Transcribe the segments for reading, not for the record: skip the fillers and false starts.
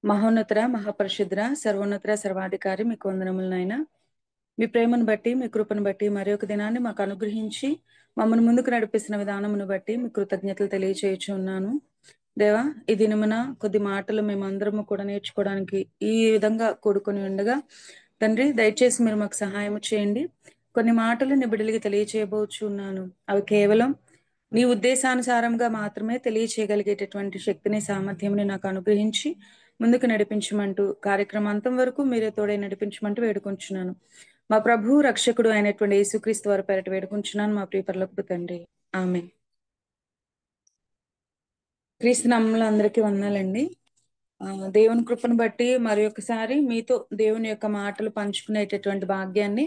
మహోన్నతర మహాపరిశుద్ర సర్వోన్నతర సర్వాధికారి మీకు వందనములు నాయన. మీ ప్రేమను బట్టి మీ కృపను బట్టి మరి ఒక దినాన్ని మాకు అనుగ్రహించి మమ్మల్ని ముందుకు నడిపిస్తున్న విధానమును బట్టి మీ కృతజ్ఞతలు తెలియచేయచ్చు ఉన్నాను. దేవా, ఈ దినమున కొద్ది మాటలు మేమందరము కూడా నేర్చుకోవడానికి ఈ విధంగా కూడుకొని ఉండగా తండ్రి, దయచేసి మీరు మాకు సహాయం చేయండి. కొన్ని మాటలు నీ బిడ్డలకి తెలియచేయబోచు ఉన్నాను. అవి కేవలం నీ ఉద్దేశానుసారంగా మాత్రమే తెలియచేయగలిగేటటువంటి శక్తిని సామర్థ్యంని నాకు అనుగ్రహించి ముందుకు నడిపించమంటూ కార్యక్రమాంతం వరకు మీరే తోడై నడిపించమంటూ వేడుకుంటున్నాను. మా ప్రభు రక్షకుడు అయినటువంటి యేసుక్రీస్తు వారి పేరట వేడుకుంటున్నాను మా ప్రియ పరలోకపు తండ్రి. ఆమేన్. క్రీస్తు నామములో అందరికీ వందనాలండి. దేవుని కృపను బట్టి మరి ఒకసారి మీతో దేవుని యొక్క మాటలు పంచుకునేటటువంటి భాగ్యాన్ని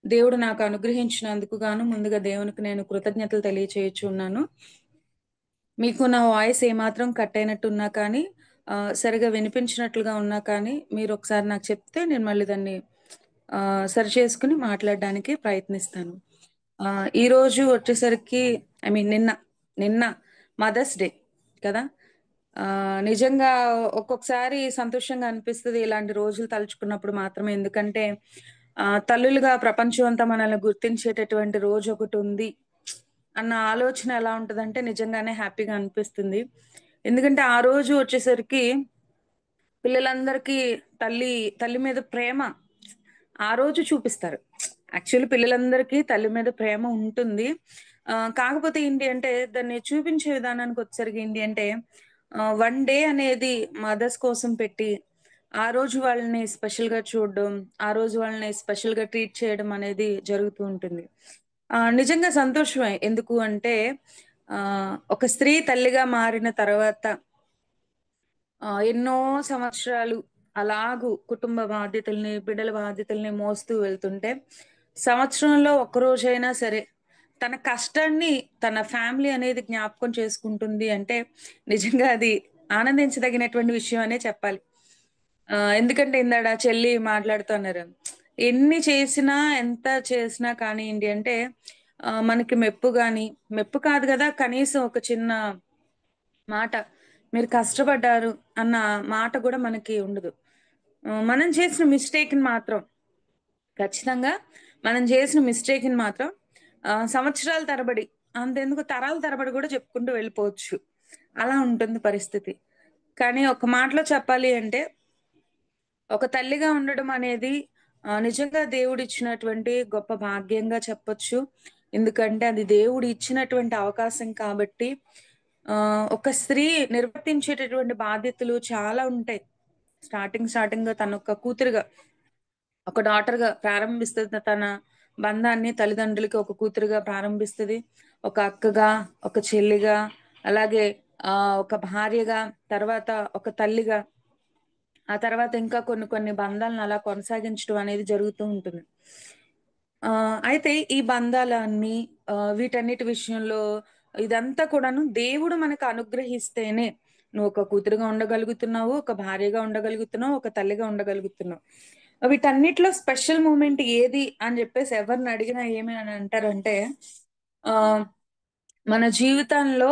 దేవుడు నాకు అనుగ్రహించినందుకు గాను ముందుగా దేవునికి నేను కృతజ్ఞతలు తెలియచేయచ్చు ఉన్నాను. మీకు నా వాయిస్ ఏమాత్రం కట్ అయినట్టు ఉన్నా కానీ సరిగా వినిపించినట్లుగా ఉన్నా కానీ మీరు ఒకసారి నాకు చెప్తే నేను మళ్ళీ దాన్ని సరి చేసుకుని మాట్లాడడానికి ప్రయత్నిస్తాను. ఈ రోజు వచ్చేసరికి నిన్న నిన్న మదర్స్ డే కదా. నిజంగా ఒక్కొక్కసారి సంతోషంగా అనిపిస్తుంది ఇలాంటి రోజులు తలుచుకున్నప్పుడు మాత్రమే. ఎందుకంటే తల్లులుగా ప్రపంచం అంతా మనల్ని గుర్తించేటటువంటి రోజు ఒకటి ఉంది అన్న ఆలోచన ఎలా ఉంటదంటే నిజంగానే హ్యాపీగా అనిపిస్తుంది. ఎందుకంటే ఆ రోజు వచ్చేసరికి పిల్లలందరికీ తల్లి తల్లి మీద ప్రేమ ఆ రోజు చూపిస్తారు. యాక్చువల్లీ పిల్లలందరికీ తల్లి మీద ప్రేమ ఉంటుంది. కాకపోతే ఏంటి అంటే దాన్ని చూపించే విధానానికి వచ్చేసరికి ఏంటి అంటే 1 డే అనేది మదర్స్ కోసం పెట్టి ఆ రోజు వాళ్ళని స్పెషల్ గా చూడడం, ఆ రోజు వాళ్ళని స్పెషల్ గా ట్రీట్ చేయడం అనేది జరుగుతూ ఉంటుంది. నిజంగా సంతోషమే. ఎందుకు అంటే ఒక స్త్రీ తల్లిగా మారిన తర్వాత ఎన్నో సంవత్సరాలు అలాగూ కుటుంబ బాధ్యతల్ని, బిడ్డల బాధ్యతల్ని మోస్తూ వెళ్తుంటే, సంవత్సరంలో ఒక్కరోజైనా సరే, తన కష్టాన్ని తన ఫ్యామిలీ అనేది జ్ఞాపకం చేసుకుంటుంది అంటే, నిజంగా అది ఆనందించదగినటువంటి విషయం అనే చెప్పాలి. ఎందుకంటే ఇందాడ చెల్లి మాట్లాడుతున్నారు. ఎన్ని చేసినా, ఎంత చేసినా కానియండి అంటే, మనకి మెప్పు గాని, మెప్పు కాదు గదా! కనీసం ఒక చిన్న మాట. మీరు కష్టపడ్డారు అన్న మాట గూడా మనకి ఉండదు. మనం చేసిన మిస్టేక్‌ని మాత్రం ఖచ్చితంగా మనం చేసిన మిస్టేక్‌ని మాత్రం సంవత్సరాల తరబడి, అంతెందుకు తరాల తరబడి గూడా చెప్పుకుంటూ వెళ్ళిపోవచ్చు. అలా ఉంటుంది పరిస్థితి. కానీ ఒక మాటలో చెప్పాలి అంటే, ఒక తల్లిగా ఉండడం అనేది నిజంగా దేవుడిచ్చినటువంటి గొప్ప భాగ్యంగా చెప్పొచ్చు. ఎందుకంటే అది దేవుడు ఇచ్చినటువంటి అవకాశం కాబట్టి ఒక స్త్రీ నిర్వర్తించేటటువంటి బాధ్యతలు చాలా ఉంటాయి. స్టార్టింగ్‌గా తనొక కూతురుగా, ఒక డాటర్‌గా ప్రారంభిస్తది తన బంధాన్ని. తల్లిదండ్రులకి ఒక కూతురుగా ప్రారంభిస్తది. ఒక అక్కగా, ఒక చెల్లిగా, అలాగే ఒక భార్యగా, తర్వాత ఒక తల్లిగా, ఆ తర్వాత ఇంకా కొన్ని కొన్ని బంధాలను అలా కొనసాగించడం అనేది జరుగుతూ ఉంటుంది. అయితే ఈ బంధాలన్నీ వీటన్నిటి విషయంలో ఇదంతా కూడాను దేవుడు మనకు అనుగ్రహిస్తేనే నువ్వు ఒక కూతురుగా ఉండగలుగుతున్నావు, ఒక భార్యగా ఉండగలుగుతున్నావు, ఒక తల్లిగా ఉండగలుగుతున్నావు. వీటన్నిటిలో స్పెషల్ మూమెంట్ ఏది అని జెప్పేసి ఎవరిని అడిగినా ఏమి అని అంటారంటే ఆహ్, మన జీవితంలో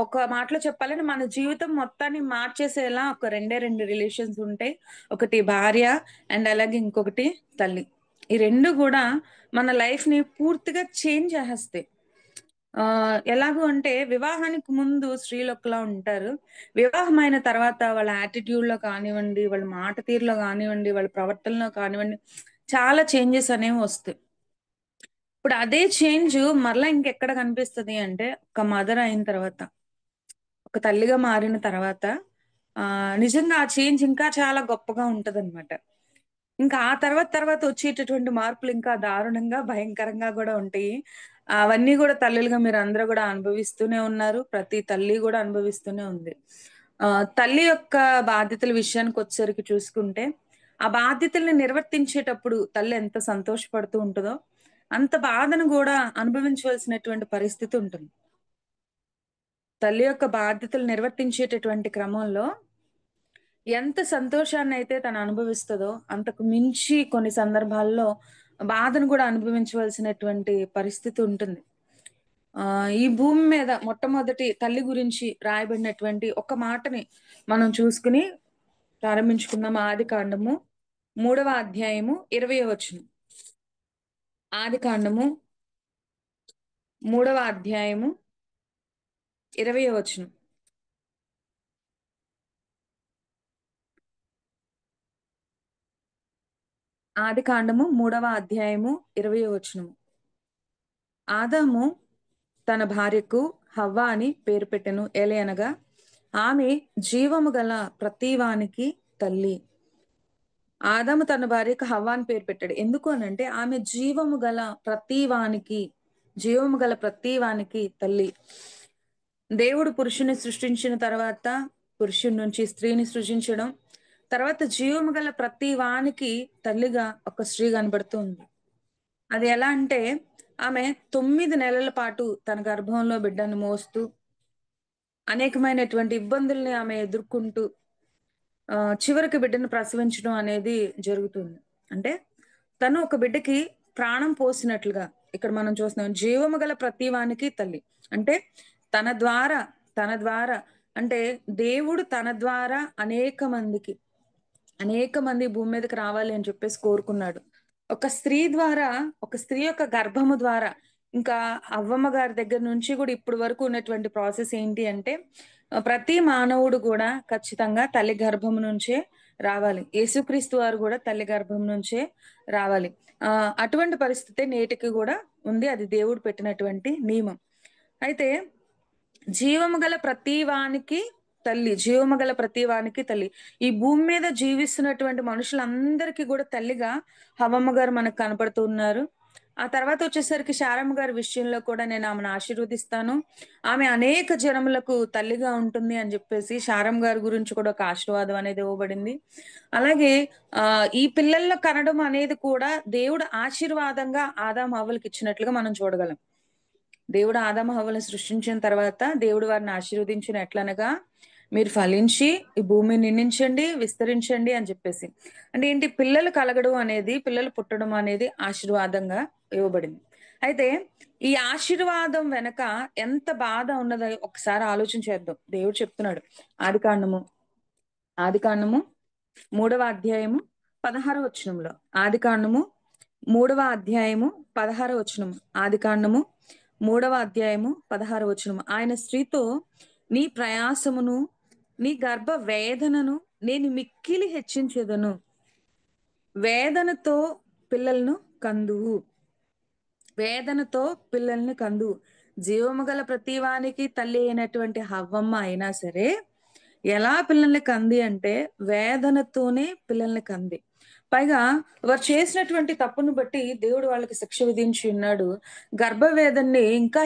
ఒక మాటలో చెప్పాలంటే మన జీవితం మొత్తాన్ని మార్చేసేలా ఒక 2 రిలేషన్స్ ఉంటాయి. ఒకటి భార్య అండ్ అలాగే ఇంకొకటి తల్లి. ఈ 2 గూడా మన లైఫ్‌ని పూర్తిగా చేంజ్ చేసేస్తాయి. ఎలాగు అంటే వివాహానికి ముందు స్త్రీలు ఒకలా ఉంటారు. వివాహమైన తర్వాత వాళ్ళ యాటిట్యూడ్‌లో కానివ్వండి, వాళ్ళ మాట తీరులో గానివ్వండి, వాళ్ళ ప్రవర్తనలో కానివ్వండి, చాలా చేంజెస్ అనేవి వస్తాయి. ఇప్పుడు అదే చేంజ్ మరలా ఇంకెక్కడ కనిపిస్తది అంటే, ఒక మదర్ అయిన తర్వాత, ఒక తల్లిగా మారిన తర్వాత నిజంగా ఆ చేంజ్ ఇంకా చాలా గొప్పగా ఉంటదనమాట. ఇంకా ఆ తర్వాత వచ్చేటటువంటి మార్పులు ఇంకా దారుణంగా, భయంకరంగా గూడా ఉంటాయి. అవన్నీ గూడా తల్లులుగా మీరందరూ గూడా అనుభవిస్తూనే ఉన్నారు. ప్రతి తల్లి గూడా అనుభవిస్తూనే ఉంది. తల్లి యొక్క బాధ్యతల విషయానికొచ్చేసరికి చూసుకుంటే, ఆ బాధ్యతల్ని నిర్వర్తించేటప్పుడు తల్లి ఎంత సంతోషపడుతూ ఉంటదో, అంత బాధను గూడా అనుభవించవలసినటువంటి పరిస్థితి ఉంటుంది. తల్లి యొక్క బాధ్యతలు నిర్వర్తించేటటువంటి క్రమంలో ఎంత సంతోషాన్నయితే తను అనుభవిస్తదో, అంతకు మించి కొన్ని సందర్భాల్లో బాధను గూడా అనుభవించవలసినటువంటి పరిస్థితి ఉంటుంది. ఈ భూమి మీద మొట్టమొదటి తల్లి గురించి రాయబడినటువంటి ఒక మాటని మనం చూసుకుని ప్రారంభించుకుందాం. ఆదికాండము 3వ అధ్యాయము 20వ వచనం. ఆదికాండము 3వ అధ్యాయము 20వ వచనం. ఆదికాండము 3వ అధ్యాయము 20వ వచనం. ఆదాము తన భార్యకు హవ్వ అని పేరు పెట్టెను. ఏలయనగా ఆమె జీవము గల ప్రతివానికి తల్లి. ఆదాము తన భార్యకు హవ్వ అని పేరు పెట్టాడు. ఎందుకు అనంటే ఆమె జీవము గల ప్రతివానికి తల్లి. దేవుడు పురుషుని సృష్టించిన తర్వాత పురుషుని నుంచి స్త్రీని సృజించడం, తర్వాత జీవము గల ప్రతి వానికి తల్లిగా ఒక స్త్రీ కనబడుతుంది. అది ఎలా అంటే ఆమె 9 నెలల పాటు తన గర్భంలో బిడ్డను మోస్తూ అనేకమైనటువంటి ఇబ్బందుల్ని ఆమె ఎదుర్కొంటూ చివరికి బిడ్డను ప్రసవించడం అనేది జరుగుతుంది. అంటే తను ఒక బిడ్డకి ప్రాణం పోసినట్లుగా ఇక్కడ మనం చూస్తున్నాం. జీవము గల ప్రతి వానికి తల్లి అంటే తన ద్వారా తన ద్వారా అంటే దేవుడు తన ద్వారా అనేక మంది భూమి మీదకి రావాలి అని చెప్పేసి కోరుకున్నాడు. ఒక స్త్రీ యొక్క గర్భము ద్వారా ఇంకా అవ్వమ్మ గారి దగ్గర నుంచి కూడా ఇప్పుడు వరకు ఉన్నటువంటి ప్రాసెస్ ఏంటి అంటే ప్రతి మానవుడు కూడా ఖచ్చితంగా తల్లి గర్భం నుంచే రావాలి. యేసుక్రీస్తు వారు కూడా తల్లి గర్భం నుంచే రావాలి. అటువంటి పరిస్థితి నేటికి కూడా ఉంది. అది దేవుడు పెట్టినటువంటి నియమం. అయితే జీవము గల ప్రతి వానికి తల్లి. ఈ భూమి మీద జీవిస్తున్నటువంటి మనుషులందరికీ కూడా తల్లిగా హవ్వమ్మ గారు మనకు కనపడుతూ ఉన్నారు. ఆ తర్వాత వచ్చేసరికి శారమ్మ గారి విషయంలో కూడా నేను ఆమెను ఆశీర్వదిస్తాను, ఆమె అనేక జనములకు తల్లిగా ఉంటుంది అని చెప్పేసి శారమ్మ గారి గురించి కూడా ఒక ఆశీర్వాదం అనేది ఇవ్వబడింది. అలాగే ఈ పిల్లల్లో కనడం అనేది కూడా దేవుడు ఆశీర్వాదంగా ఆదాము హవ్వలకు ఇచ్చినట్లుగా మనం చూడగలం. దేవుడు ఆదాము హవ్వలను సృష్టించిన తర్వాత దేవుడు వారిని ఆశీర్వదించిన ఎట్లనగా మీరు ఫలించి ఈ భూమిని నిండించండి, విస్తరించండి అని చెప్పేసి. అంటే ఏంటి, పిల్లలు పుట్టడం అనేది ఆశీర్వాదంగా ఇవ్వబడింది. అయితే ఈ ఆశీర్వాదం వెనక ఎంత బాధ ఉన్నదో ఒకసారి ఆలోచన చేద్దాం. దేవుడు చెప్తున్నాడు ఆదికాండము 3వ అధ్యాయము 16వ వచనంలో. ఆదికాండము 3వ అధ్యాయము 16వ వచనం. ఆదికాండము 3వ అధ్యాయము 16వ వచనం. ఆయన స్త్రీతో, నీ ప్రయాసమును నీ గర్భ వేదనను నేను మిక్కిలి హెచ్చించెదను, వేదనతో పిల్లలను కందువు. జీవము గల ప్రతివానికి తల్లి అయినటువంటి హవ్వమ్మ అయినా సరే ఎలా పిల్లల్ని కంది అంటే వేదనతోనే పిల్లల్ని కంది. పైగా వారు చేసినటువంటి తప్పును బట్టి దేవుడు వాళ్ళకి శిక్ష విధించి ఉన్నాడు. గర్భవేదనని ఇంకా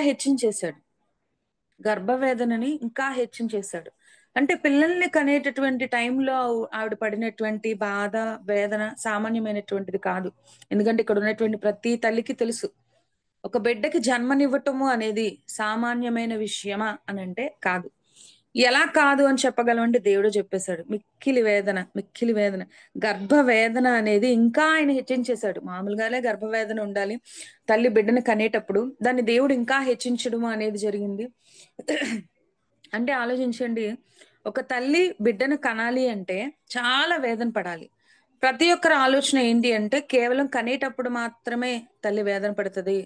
హెచ్చించేశాడు. అంటే పిల్లల్ని కనేటటువంటి టైంలో ఆవిడ పడినటువంటి బాధ వేదన సామాన్యమైనటువంటిది కాదు. ఎందుకంటే ఇక్కడ ఉన్నటువంటి ప్రతి తల్లికి తెలుసు, ఒక బిడ్డకి జన్మనివ్వటము అనేది సామాన్యమైన విషయమా అని అంటే కాదు. ఎలా కాదు అని చెప్పగలం అంటే దేవుడు చెప్పేశాడు, మిక్కిలి వేదన గర్భవేదన అనేది ఇంకా ఆయన హెచ్చించేశాడు. మామూలుగానే గర్భవేదన ఉండాలి, తల్లి బిడ్డను కనేటప్పుడు దాన్ని దేవుడు ఇంకా హెచ్చించడము అనేది జరిగింది. అంటే ఆలోచించండి, ఒక తల్లి బిడ్డను కనాలి అంటే చాలా వేదన పడాలి. ప్రతి ఒక్కరి ఆలోచన ఏంటి అంటే కేవలం కనేటప్పుడు మాత్రమే తల్లి వేదన పడుతుంది,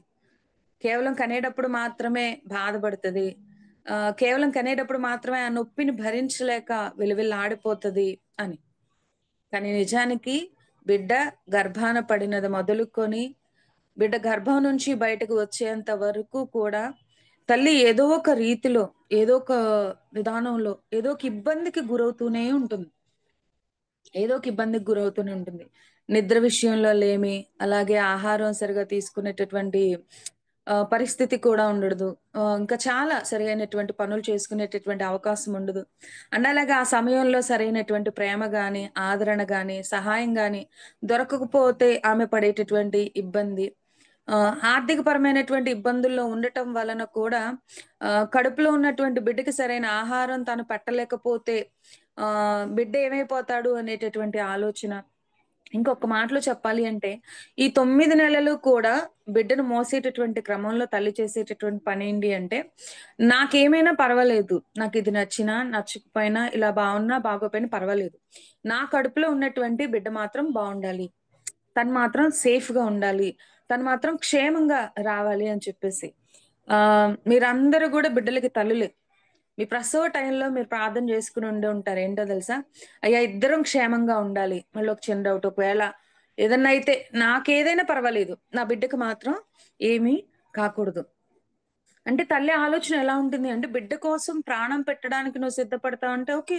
కేవలం కనేటప్పుడు మాత్రమే బాధపడుతుంది, కేవలం కనేటప్పుడు మాత్రమే ఆ నొప్పిని భరించలేక విలువిల్లాడిపోతుంది అని. కానీ నిజానికి బిడ్డ గర్భాన పడినది మొదలుకొని బిడ్డ గర్భం నుంచి బయటకు వచ్చేంత వరకు కూడా తల్లి ఏదో ఒక రీతిలో, ఏదో ఒక విధానంలో ఏదో ఒక ఇబ్బందికి గురవుతూనే ఉంటుంది. నిద్ర విషయంలో లేమి, అలాగే ఆహారం సరిగా తీసుకునేటటువంటి పరిస్థితి కూడా ఉండదు. ఇంకా చాలా సరైనటువంటి పనులు చేసుకునేటటువంటి అవకాశం ఉండదు. అండ్ అలాగే ఆ సమయంలో సరైనటువంటి ప్రేమ గాని, ఆదరణ గాని, సహాయం గాని దొరకకపోతే ఆమె పడేటటువంటి ఇబ్బంది, ఆర్థిక పరమైనటువంటి ఇబ్బందుల్లో ఉండటం వలన కూడా కడుపులో ఉన్నటువంటి బిడ్డకి సరైన ఆహారం తను పెట్టలేకపోతే బిడ్డ ఏమైపోతాడు అనేటటువంటి ఆలోచన, ఇంకొక మాటలో చెప్పాలి అంటే, ఈ 9 నెలలు కూడా బిడ్డను మోసేటటువంటి క్రమంలో తల్లి చేసేటటువంటి పనేంటి అంటే, నాకేమైనా పర్వాలేదు. నాకిది నచ్చినా, నచ్చకపోయినా, ఇలా బాగున్నా, బాగోపోయినా పర్వాలేదు. నా కడుపులో ఉన్నటువంటి బిడ్డ మాత్రం బావుండాలి. తను మాత్రం సేఫ్‌గా ఉండాలి. తను మాత్రం క్షేమంగా రావాలి అని చెప్పేసి. మీరందరూ గూడా బిడ్డలకి తల్లులే. మీ ప్రసవ టైంలో మీరు ప్రార్థన చేసుకొని ఉండి ఉంటారు. ఏంటో తెలుసా? అయ్యా! ఇద్దరం క్షేమంగా ఉండాలి. మళ్ళీ ఒక చిన్న డౌట్. ఒకవేళ ఏదన్నా అయితే నాకేదైనా పర్వాలేదు. నా బిడ్డకి మాత్రం ఏమీ కాకూడదు. అంటే తల్లి ఆలోచన ఎలా ఉంటుంది అంటే బిడ్డ కోసం ప్రాణం పెట్టడానికి నువ్వు సిద్ధపడతావు అంటే ఓకే.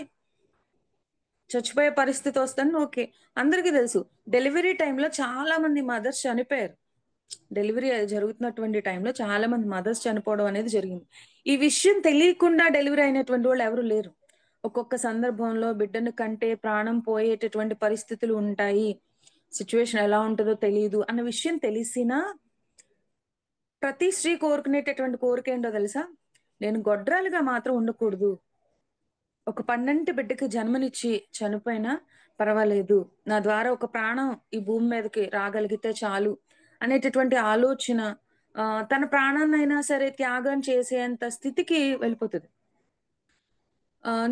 చచ్చిపోయే పరిస్థితొస్తదని ఓకే. అందరికీ తెలుసు. డెలివరీ టైమ్‌లో చాలా మంది మదర్స్ చనిపోయారు. డెలివరీ అది జరుగుతున్నటువంటి టైంలో చాలా మంది మదర్స్ చనిపోవడం అనేది జరిగింది. ఈ విషయం తెలియకుండా డెలివరీ అయినటువంటి వాళ్ళు ఎవరు లేరు. ఒక్కొక్క సందర్భంలో బిడ్డను కంటే ప్రాణం పోయేటటువంటి పరిస్థితులు ఉంటాయి. సిట్యుయేషన్ ఎలా ఉంటదో తెలీదు అన్న విషయం తెలిసినా ప్రతి స్త్రీ కోరుకునేటటువంటి కోరికేంటో తెలుసా? నేను గొడ్రాలుగా మాత్రం ఉండకూడదు. ఒక పన్నంటి బిడ్డకి జన్మనిచ్చి చనిపోయినా పర్వాలేదు. నా ద్వారా ఒక ప్రాణం ఈ భూమి మీదకి రాగలిగితే చాలు అనేటటువంటి ఆలోచన తన ప్రాణాన్నైనా సరే త్యాగం చేసేంత స్థితికి వెళ్ళిపోతది.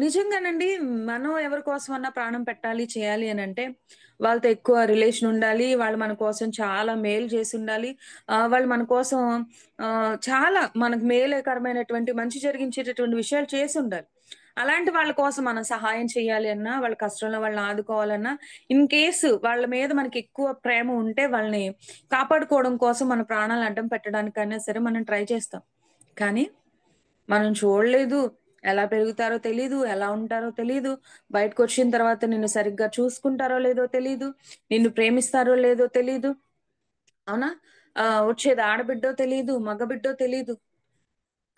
నిజంగానండి. మనం ఎవరి కోసమన్నా ప్రాణం పెట్టాలి, చేయాలి అనంటే, వాళ్ళతో ఎక్కువ రిలేషన్ ఉండాలి. వాళ్ళు మన కోసం చాలా మేలు చేసుండాలి. వాళ్ళు మన కోసం చాలా మనకు మేలుకరమైనటువంటి, మంచి జరిగించేటటువంటి విషయాలు చేసుండాలి. అలాంటి వాళ్ళ కోసం మనం సహాయం చేయాలి అన్నా, వాళ్ళ కష్టంలో వాళ్ళని ఆదుకోవాలన్నా, ఇన్ కేస్ వాళ్ళ మీద మనకెక్కువ ప్రేమ ఉంటే, వాళ్ళని కాపాడుకోవడం కోసం మన ప్రాణాలను అడ్డం పెట్టడానికైనా సరే మనం ట్రై చేస్తాం. కానీ మనం చూడలేదు. ఎలా పెరుగుతారో తెలీదు. ఎలా ఉంటారో తెలీదు. బయటకొచ్చిన తర్వాత నిన్ను సరిగ్గా చూసుకుంటారో లేదో తెలీదు. నిన్ను ప్రేమిస్తారో లేదో తెలీదు. అవునా? వచ్చేది ఆడబిడ్డో తెలీదు. మగబిడ్డో తెలీదు.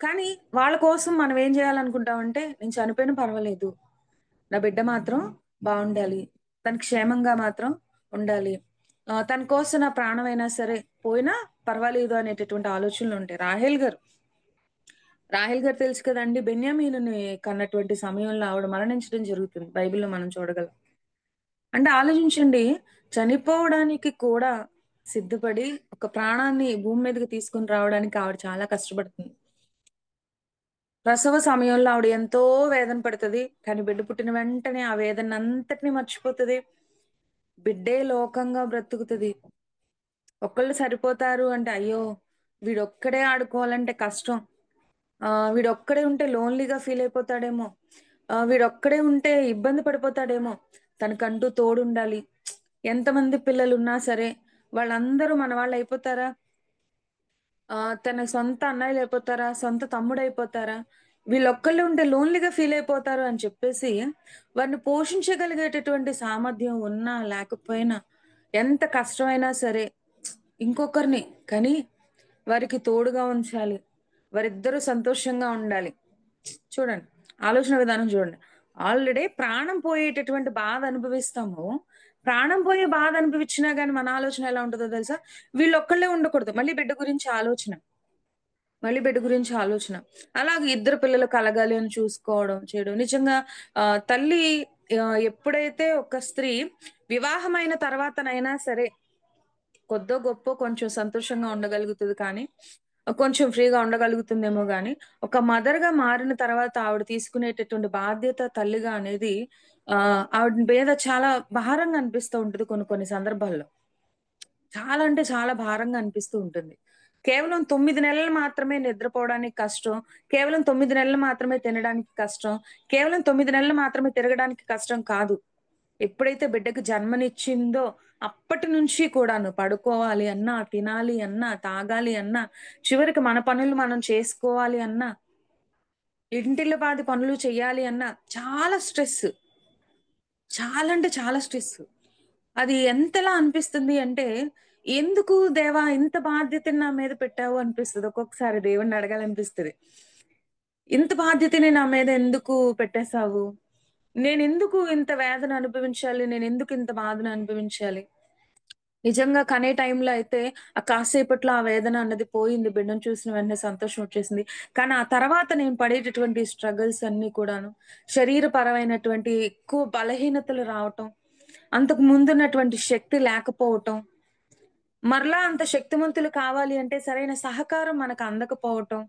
కానీ వాళ్ళ కోసం మనం ఏం జేయాలనుకుంటామంటే, నేను చనిపోయినా పర్వాలేదు. నా బిడ్డ మాత్రం బావుండాలి. తను క్షేమంగా మాత్రం ఉండాలి. తన కోసం నా ప్రాణమైనా సరే పోయినా పర్వాలేదు అనేటటువంటి ఆలోచనలుంటాయి. రాహేల్ గారు తెలుసు కదండీ! బెన్యామీనుని కన్నటువంటి సమయంలో ఆవిడ మరణించడం జరుగుతుంది. బైబిల్‌లో మనం చూడగలం. అంటే ఆలోచించండి. చనిపోవడానికి కూడా సిద్ధపడి ఒక ప్రాణాన్ని భూమి మీదకి తీసుకొని రావడానికి ఆవిడ చాలా కష్టపడుతుంది. ప్రసవ సమయంలో ఆవిడ ఎంతో వేదన పడతది. కానీ బిడ్డ పుట్టిన వెంటనే ఆ వేదనంతటిని మర్చిపోతది. బిడ్డే లోకంగా బ్రతుకుతది. ఒక్కళ్ళు సరిపోతారు అంటే, అయ్యో! వీడొక్కడే ఆడుకోవాలంటే కష్టం. వీడొక్కడే ఉంటే లోన్‌లీగా ఫీల్ అయిపోతాడేమో! వీడొక్కడే ఉంటే ఇబ్బంది పడిపోతాడేమో! తనకంటూ తోడుండాలి. ఎంతమంది పిల్లలున్నా సరే, వాళ్ళందరూ మన వాళ్ళయిపోతారా? తన సొంత అన్నయ్యలయిపోతారా? సొంత తమ్ముడయిపోతారా? వీళ్ళొక్కళ్ళే ఉంటే లోన్‌లీగా ఫీల్ అయిపోతారు అని చెప్పేసి, వారిని పోషించగలిగేటటువంటి సామర్థ్యం ఉన్నా, లేకపోయినా, ఎంత కష్టమైనా సరే, ఇంకొకరిని కని, వారికి తోడుగా ఉంచాలి. వారిద్దరూ సంతోషంగా ఉండాలి. చూడండి. ఆలోచన విధానం చూడండి. ఆల్రెడీ ప్రాణం పోయేటటువంటి బాధ అనుభవిస్తాము. ప్రాణం పోయే బాధ అనుభవిచ్చినా గాని మన ఆలోచన ఎలా ఉంటదో తెలుసా? వీళ్ళొక్కళ్ళే ఉండకూడదు. మళ్ళీ బిడ్డ గురించి ఆలోచన. మళ్ళీ బిడ్డ గురించి ఆలోచన. అలాగే ఇద్దరు పిల్లలు కలగాలి అని చూసుకోవడం, చేయడం. నిజంగా తల్లి ఎప్పుడైతే ఒక స్త్రీ వివాహమైన తర్వాతనైనా సరే కొద్దో గొప్పో కొంచెం సంతోషంగా ఉండగలుగుతది కానీ, కొంచెం ఫ్రీగా ఉండగలుగుతుందేమో గానీ, ఒక మదర్‌గా మారిన తర్వాత ఆవిడ తీసుకునేటటువంటి బాధ్యత తల్లిగా అనేది ఆవిడ మీద చాలా భారంగా అనిపిస్తూ ఉంటది కొన్ని కొన్ని సందర్భాల్లో. చాలా అంటే చాలా భారంగా అనిపిస్తూ ఉంటుంది. కేవలం 9 నెలలు మాత్రమే నిద్రపోవడానికి కష్టం. కేవలం 9 నెలలు మాత్రమే తినడానికి కష్టం. కేవలం 9 నెలలు మాత్రమే తిరగడానికి కష్టం కాదు. ఎప్పుడైతే బిడ్డకి జన్మనిచ్చిందో అప్పటి నుంచి కూడాను పడుకోవాలి అన్నా, తినాలి అన్నా, తాగాలి అన్నా, చివరికి మన పనులు మనం చేసుకోవాలి అన్నా, ఇంటిల్లిపాది పనులు చెయ్యాలి అన్నా చాలా స్ట్రెస్. చాలా అంటే చాలా స్ట్రెస్. అది ఎంతలా అనిపిస్తుంది అంటే, ఎందుకు దేవా ఇంత బాధ్యతని నా మీద పెట్టావు అనిపిస్తది. ఒక్కొక్కసారి దేవుడిని అడగాలనిపిస్తది. ఇంత బాధ్యతని నా మీద ఎందుకు పెట్టేసావు? నేనెందుకు ఇంత వేదన అనుభవించాలి? నేనెందుకు ఇంత బాధను అనుభవించాలి? నిజంగా కనే టైంలో అయితే ఆ కాసేపట్లో ఆ వేదన అన్నది పోయింది. బిడ్డను చూసిన వెంటనే సంతోషం వచ్చేసింది. కానీ ఆ తర్వాత నేను పడేటటువంటి స్ట్రగుల్స్ అన్నీ కూడాను శరీరపరమైనటువంటి ఎక్కువ బలహీనతలు రావటం, అంతకు ముందున్నటువంటి శక్తి లేకపోవటం, మరలా అంత శక్తిమంతులు కావాలి అంటే సరైన సహకారం మనకు అందకపోవటం.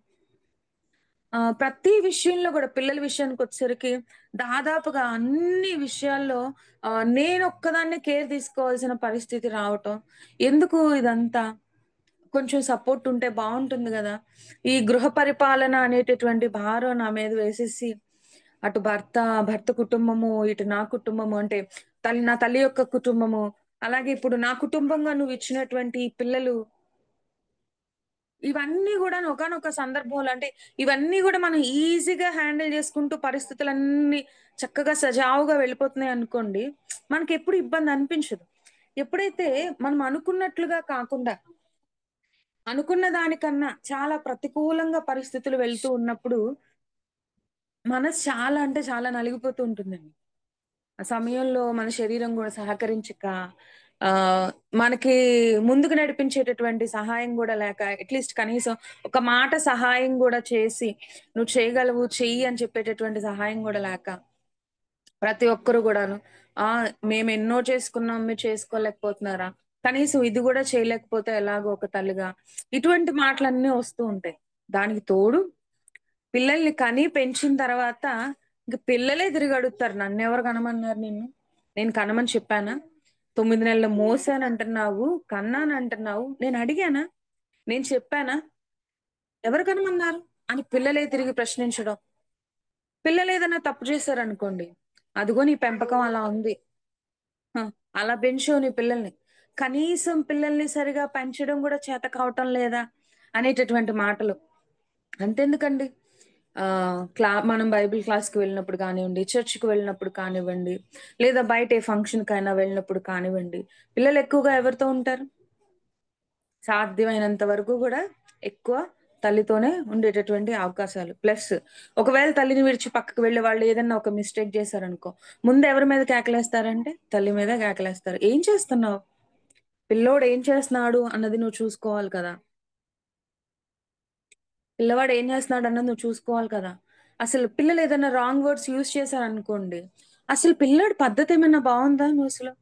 ప్రతి విషయంలో గూడా పిల్లల విషయానికొచ్చేసరికి దాదాపుగా అన్ని విషయాల్లో నేనొక్కదాన్నే కేర్ తీసుకోవాల్సిన పరిస్థితి రావటం. ఎందుకు ఇదంతా? కొంచెం సపోర్ట్ ఉంటే బావుంటుంది గదా! ఈ గృహ పరిపాలన అనేటటువంటి భారం నా మీద వేసేసి, అటు భర్త కుటుంబము, ఇటు నా కుటుంబము అంటే నా తల్లి యొక్క కుటుంబము, అలాగే ఇప్పుడు నా కుటుంబంగా నువ్విచ్చినటువంటి పిల్లలు, ఇవన్నీ గూడాను ఒకానొక సందర్భంలో అంటే ఇవన్నీ గూడా మనం ఈజీగా హ్యాండిల్ జేసుకుంటూ పరిస్థితులన్నీ చక్కగా సజావుగా వెళ్ళిపోతున్నాయనుకోండి, మనకెప్పుడు ఇబ్బందనిపించదు. ఎప్పుడైతే మనం అనుకున్నట్లుగా కాకుండా అనుకున్న దానికన్నా చాలా ప్రతికూలంగా పరిస్థితులు వెళ్తూ ఉన్నప్పుడు, మనసు చాలా అంటే చాలా నలిగిపోతూ ఉంటుందండి. ఆ సమయంలో మన శరీరం గూడా సహకరించక, ఆహ్, మనకి ముందుకు నడిపించేటటువంటి సహాయం గూడా లేక, అట్‌లీస్ట్ కనీసం ఒక మాట సహాయం గూడా చేసి, "నువ్వు చేయగలవు, చెయ్యి" అని చెప్పేటటువంటి సహాయం గూడా లేక, ప్రతి ఒక్కరు గూడాను, మేమెన్నో చేసుకున్నాం, మీరు చేసుకోలేకపోతున్నారా? కనీసం ఇది గూడా చేయలేకపోతే ఎలాగో ఒక తల్లిగా, ఇటువంటి మాటలన్నీ వస్తూ ఉంటాయి. దానికి తోడు పిల్లల్ని కని పెంచిన తర్వాత ఇంక పిల్లలే తిరిగడుగుతారు. "నన్నెవరు కనమన్నారు నిన్ను? నేను కనమని చెప్పానా? 9 నెలలు మోసానంటున్నావు, కన్నానంటున్నావు. నేనడిగానా? నేను చెప్పానా? ఎవరు కనమన్నారు?" అని పిల్లలే తిరిగి ప్రశ్నించడం. పిల్లలేదన్నా తప్పు చేశారనుకోండి, "అదిగో నీ పెంపకం అలా ఉంది. ఆ! అలా పెంచావు నీ పిల్లల్ని. కనీసం పిల్లల్ని సరిగా పెంచడం గూడా చేత కావటం లేదా?" అనేటటువంటి మాటలు. అంతెందుకండి. మనం బైబిల్ క్లాస్‌కి వెళ్ళినప్పుడు కానివ్వండి, చర్చ్‌కి వెళ్ళినప్పుడు కానివ్వండి, లేదా బయట ఏ ఫంక్షన్‌కైనా వెళ్ళినప్పుడు కానివ్వండి, పిల్లలు ఎక్కువగా ఎవరితో ఉంటారు? సాధ్యమైనంత వరకు గూడా ఎక్కువ తల్లితోనే ఉండేటటువంటి అవకాశాలు. ప్లస్ ఒకవేళ తల్లిని విడిచి పక్కకు వెళ్ళి వాళ్ళు ఏదన్నా ఒక మిస్టేక్ జేశారనుకో, ముందు ఎవరి మీద కేకలేస్తారంటే తల్లి మీదే కేకలేస్తారు. "ఏం చేస్తున్నావు? పిల్లోడు ఏం చేస్తున్నాడు అన్నది నువ్వు చూసుకోవాలి కదా! పిల్లవాడు ఏం చేస్తున్నాడన్నది నువ్వు చూసుకోవాలి కదా!" అసలు పిల్లలేదన్నా రాంగ్ వర్డ్స్ యూజ్ చేశారనుకోండి, అసలు పిల్లోడి పద్ధతేమన్నా బావుందా నువ్వసలు?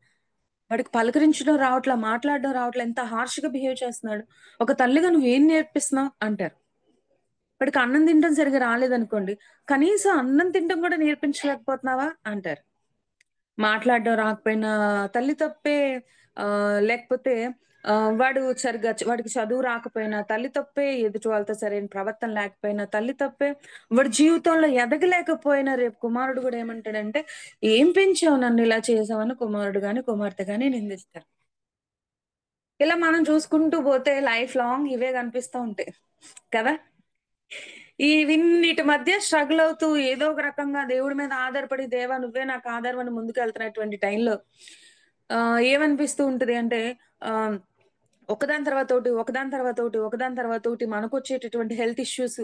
వాడికి పలకరించడం రావట్లా, మాట్లాడడం రావట్లా, ఎంత హార్ష్‌గా బిహేవ్ చేస్తున్నాడు. ఒక తల్లిగా నువ్వేం నేర్పిస్తున్నావు అంటారు. వాడికి అన్నం తినడం సరిగ్గా రాలేదనుకోండి, కనీసం అన్నం తినడం కూడా నేర్పించలేకపోతున్నావా అంటారు. మాట్లాడడం రాకపోయినా తల్లి తప్పే, లేకపోతే వాడికి చదువు రాకపోయినా తల్లి తప్పే, ఎదుటి వాళ్ళతో సరైన ప్రవర్తన లేకపోయినా తల్లి తప్పే, వాడి జీవితంలో ఎదగలేకపోయినా రేపు కుమారుడు గూడా ఏమంటాడంటే, "ఏం పెంచావు నన్నిలా చేసావని" కుమారుడు గాని, కుమార్తె గాని నిందిస్తారు. ఇలా మనం చూసుకుంటూ పోతే లైఫ్ లాంగ్ ఇవే కనిపిస్తా ఉంటాయి. కదా! వీన్నిటి మధ్య స్ట్రగుల్ అవుతూ ఏదో ఒక రకంగా దేవుడి మీద ఆధారపడి దేవా నువ్వే నాకు ఆధారం అని ముందుకెళ్తున్నటువంటి టైంలో ఏమనిపిస్తూ ఉంటది అంటే ఆహ్, ఒకదాని తర్వాత ఒకటి, ఒకదాని తర్వాత ఒకటి, ఒకదాని తర్వాత ఒకటి మనకొచ్చేటటువంటి హెల్త్ ఇష్యూస్,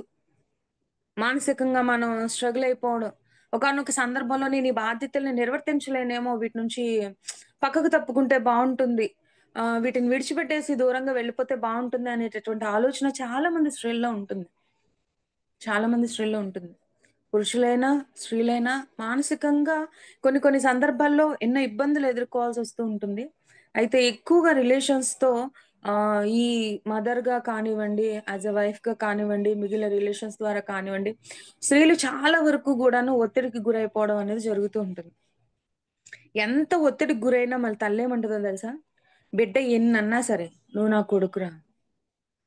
మానసికంగా మనం స్ట్రగుల్ అయిపోవడం. ఒకానొక సందర్భంలో నేను ఈ బాధ్యతల్ని నిర్వర్తించలేనేమో, వీటి నుంచి పక్కకు తప్పుకుంటే బావుంటుంది. వీటిని విడిచిపెట్టేసి దూరంగా వెళ్ళిపోతే బావుంటుంది అనేటటువంటి ఆలోచన చాలా మంది స్త్రీల్లో ఉంటుంది. చాలా మంది స్త్రీల్లో ఉంటుంది. పురుషులైనా, స్త్రీలైనా మానసికంగా కొన్ని కొన్ని సందర్భాల్లో ఎన్నో ఇబ్బందులు ఎదుర్కోవాల్సొస్తూ ఉంటుంది. అయితే ఎక్కువగా రిలేషన్స్‌తో ఈ మదర్‌గా కానివ్వండి, యాస్ ఎ వైఫ్‌గా కానివ్వండి, మిగిలిన రిలేషన్స్ ద్వారా కానివ్వండి, స్త్రీలు చాలా వరకు గూడాను ఒత్తిడికి గురైపోవడం అనేది జరుగుతూ ఉంటుంది. ఎంత ఒత్తిడికి గురైనా మళ్ళీ తల్లేమంటదో తెలుసా? "బిడ్డ ఎన్నన్నా సరే, నువ్వు నా కొడుకురా."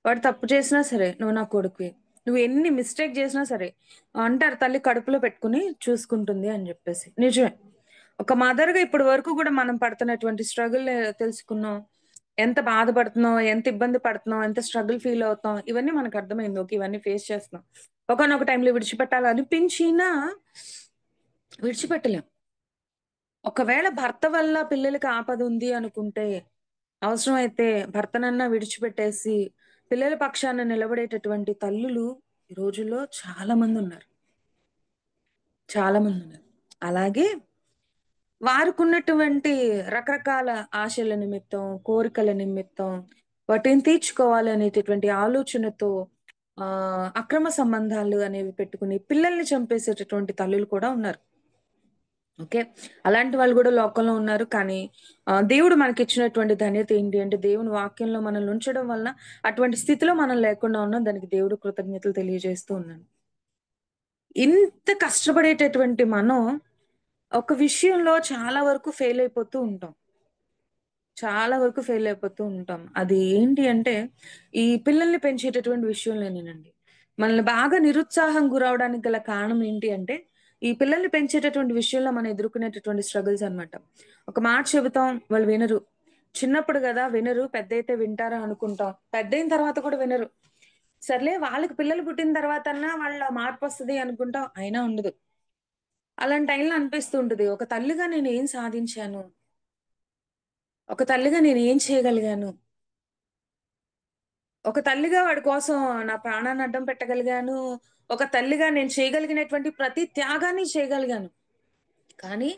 వాడు తప్పు చేసినా సరే, "నువ్వు నా కొడుకువే. నువ్వు ఎన్ని మిస్టేక్ చేసినా సరే" అంటారు తల్లి కడుపులో పెట్టుకొని చూసుకుంటుంది అని జెప్పేసి. నిజమే. ఒక మదర్‌గా ఇప్పటి వరకు గూడా మనం పడుతున్నటువంటి స్ట్రగుల్ తెలుసుకున్నాం. ఎంత బాధపడుతున్నాం, ఎంత ఇబ్బంది పడుతున్నాం, ఎంత స్ట్రగుల్ ఫీల్ అవుతున్నాం, ఇవన్నీ మనకు అర్థమైంది. ఓకే. ఇవన్నీ ఫేస్ చేస్తున్నాం. ఒకానొక టైంలో విడిచిపెట్టాలనిపించినా విడిచిపెట్టలేం. ఒకవేళ భర్త వల్ల పిల్లలకి ఆపదుంది అనుకుంటే, అవసరమైతే భర్తనన్నా విడిచిపెట్టేసి, పిల్లల పక్షాన నిలబడేటటువంటి తల్లులు ఈ రోజుల్లో చాలా మందున్నారు. చాలా మందున్నారు. అలాగే వారికున్నటువంటి రకరకాల ఆశల నిమిత్తం, కోరికల నిమిత్తం, వాటిని తీర్చుకోవాలి అనేటటువంటి ఆలోచనతో అక్రమ సంబంధాలు అనేవి పెట్టుకుని పిల్లల్ని చంపేసేటటువంటి తల్లులు కూడా ఉన్నారు. ఓకే. అలాంటి వాళ్ళు గూడా లోకంలో ఉన్నారు. కానీ దేవుడు మనకిచ్చినటువంటి ధన్యత ఏంటి అంటే, దేవుని వాక్యంలో మనల్ని ఉంచడం వలన అటువంటి స్థితిలో మనం లేకుండా ఉన్నాం. దానికి దేవుడు కృతజ్ఞతలు తెలియజేస్తూ ఉన్నాను. ఇంత కష్టపడేటటువంటి మనం, ఒక విషయంలో చాలా వరకు ఫెయిల్ అయిపోతూ ఉంటాం. చాలా వరకు ఫెయిల్ అయిపోతూ ఉంటాం. అది ఏంటి అంటే, ఈ పిల్లల్ని పెంచేటటువంటి విషయంలోనేనండి. మనల్ని బాగా నిరుత్సాహం గురవడానికి గల కారణం ఏంటి అంటే, ఈ పిల్లల్ని పెంచేటటువంటి విషయంలో మనం ఎదుర్కొనేటటువంటి స్ట్రగుల్స్ అన్నమాట. ఒక మాట చెబుతాం, వాళ్ళు వినరు. చిన్నప్పుడు గదా! వినరు. పెద్దయితే వింటారా అనుకుంటాం. పెద్దయిన తర్వాత కూడా వినరు. సర్లే వాళ్ళకి పిల్లలు పుట్టిన తర్వాతన్నా వాళ్ళ మార్పొస్తది అనుకుంటాం. అయినా ఉండదు. అలాంటి టైంలో అనిపిస్తూ ఉంటది. ఒక తల్లిగా నేనేం సాధించాను? ఒక తల్లిగా నేనేం చేయగలిగాను? ఒక తల్లిగా వాడి కోసం నా ప్రాణాన్ని అడ్డం పెట్టగలిగాను. ఒక తల్లిగా నేను చేయగలిగినటువంటి ప్రతి త్యాగాన్ని చేయగలిగాను. కానీ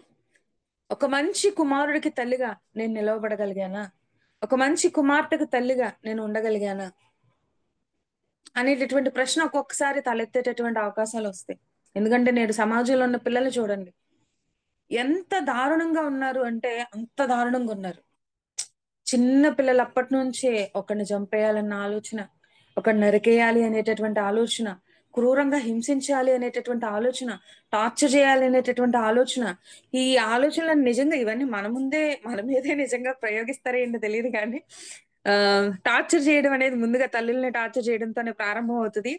ఒక మంచి కుమారుడికి తల్లిగా నేను నిలవబడగలిగానా? ఒక మంచి కుమార్తెకు తల్లిగా నేను ఉండగలిగానా? అనేటటువంటి ప్రశ్న ఒక్కొక్కసారి తలెత్తేటటువంటి అవకాశాలొస్తాయి. ఎందుకంటే నేడు సమాజంలో ఉన్న పిల్లలు చూడండి. ఎంత దారుణంగా ఉన్నారు అంటే అంత దారుణంగా ఉన్నారు. చిన్న పిల్లలప్పటి నుంచే ఒకడిని చంపేయాలన్న ఆలోచన, ఒకడిని నరికేయాలి అనేటటువంటి ఆలోచన, క్రూరంగా హింసించాలి అనేటటువంటి ఆలోచన, టార్చర్ చేయాలి అనేటటువంటి ఆలోచన. ఈ ఆలోచనలను నిజంగా ఇవన్నీ మన మీదే నిజంగా ప్రయోగిస్తారో ఏంటో తెలీదు గానీ, టార్చర్ చేయడం అనేది ముందుగా తల్లుల్ని టార్చర్ చేయడంతోనే ప్రారంభం అవుతది.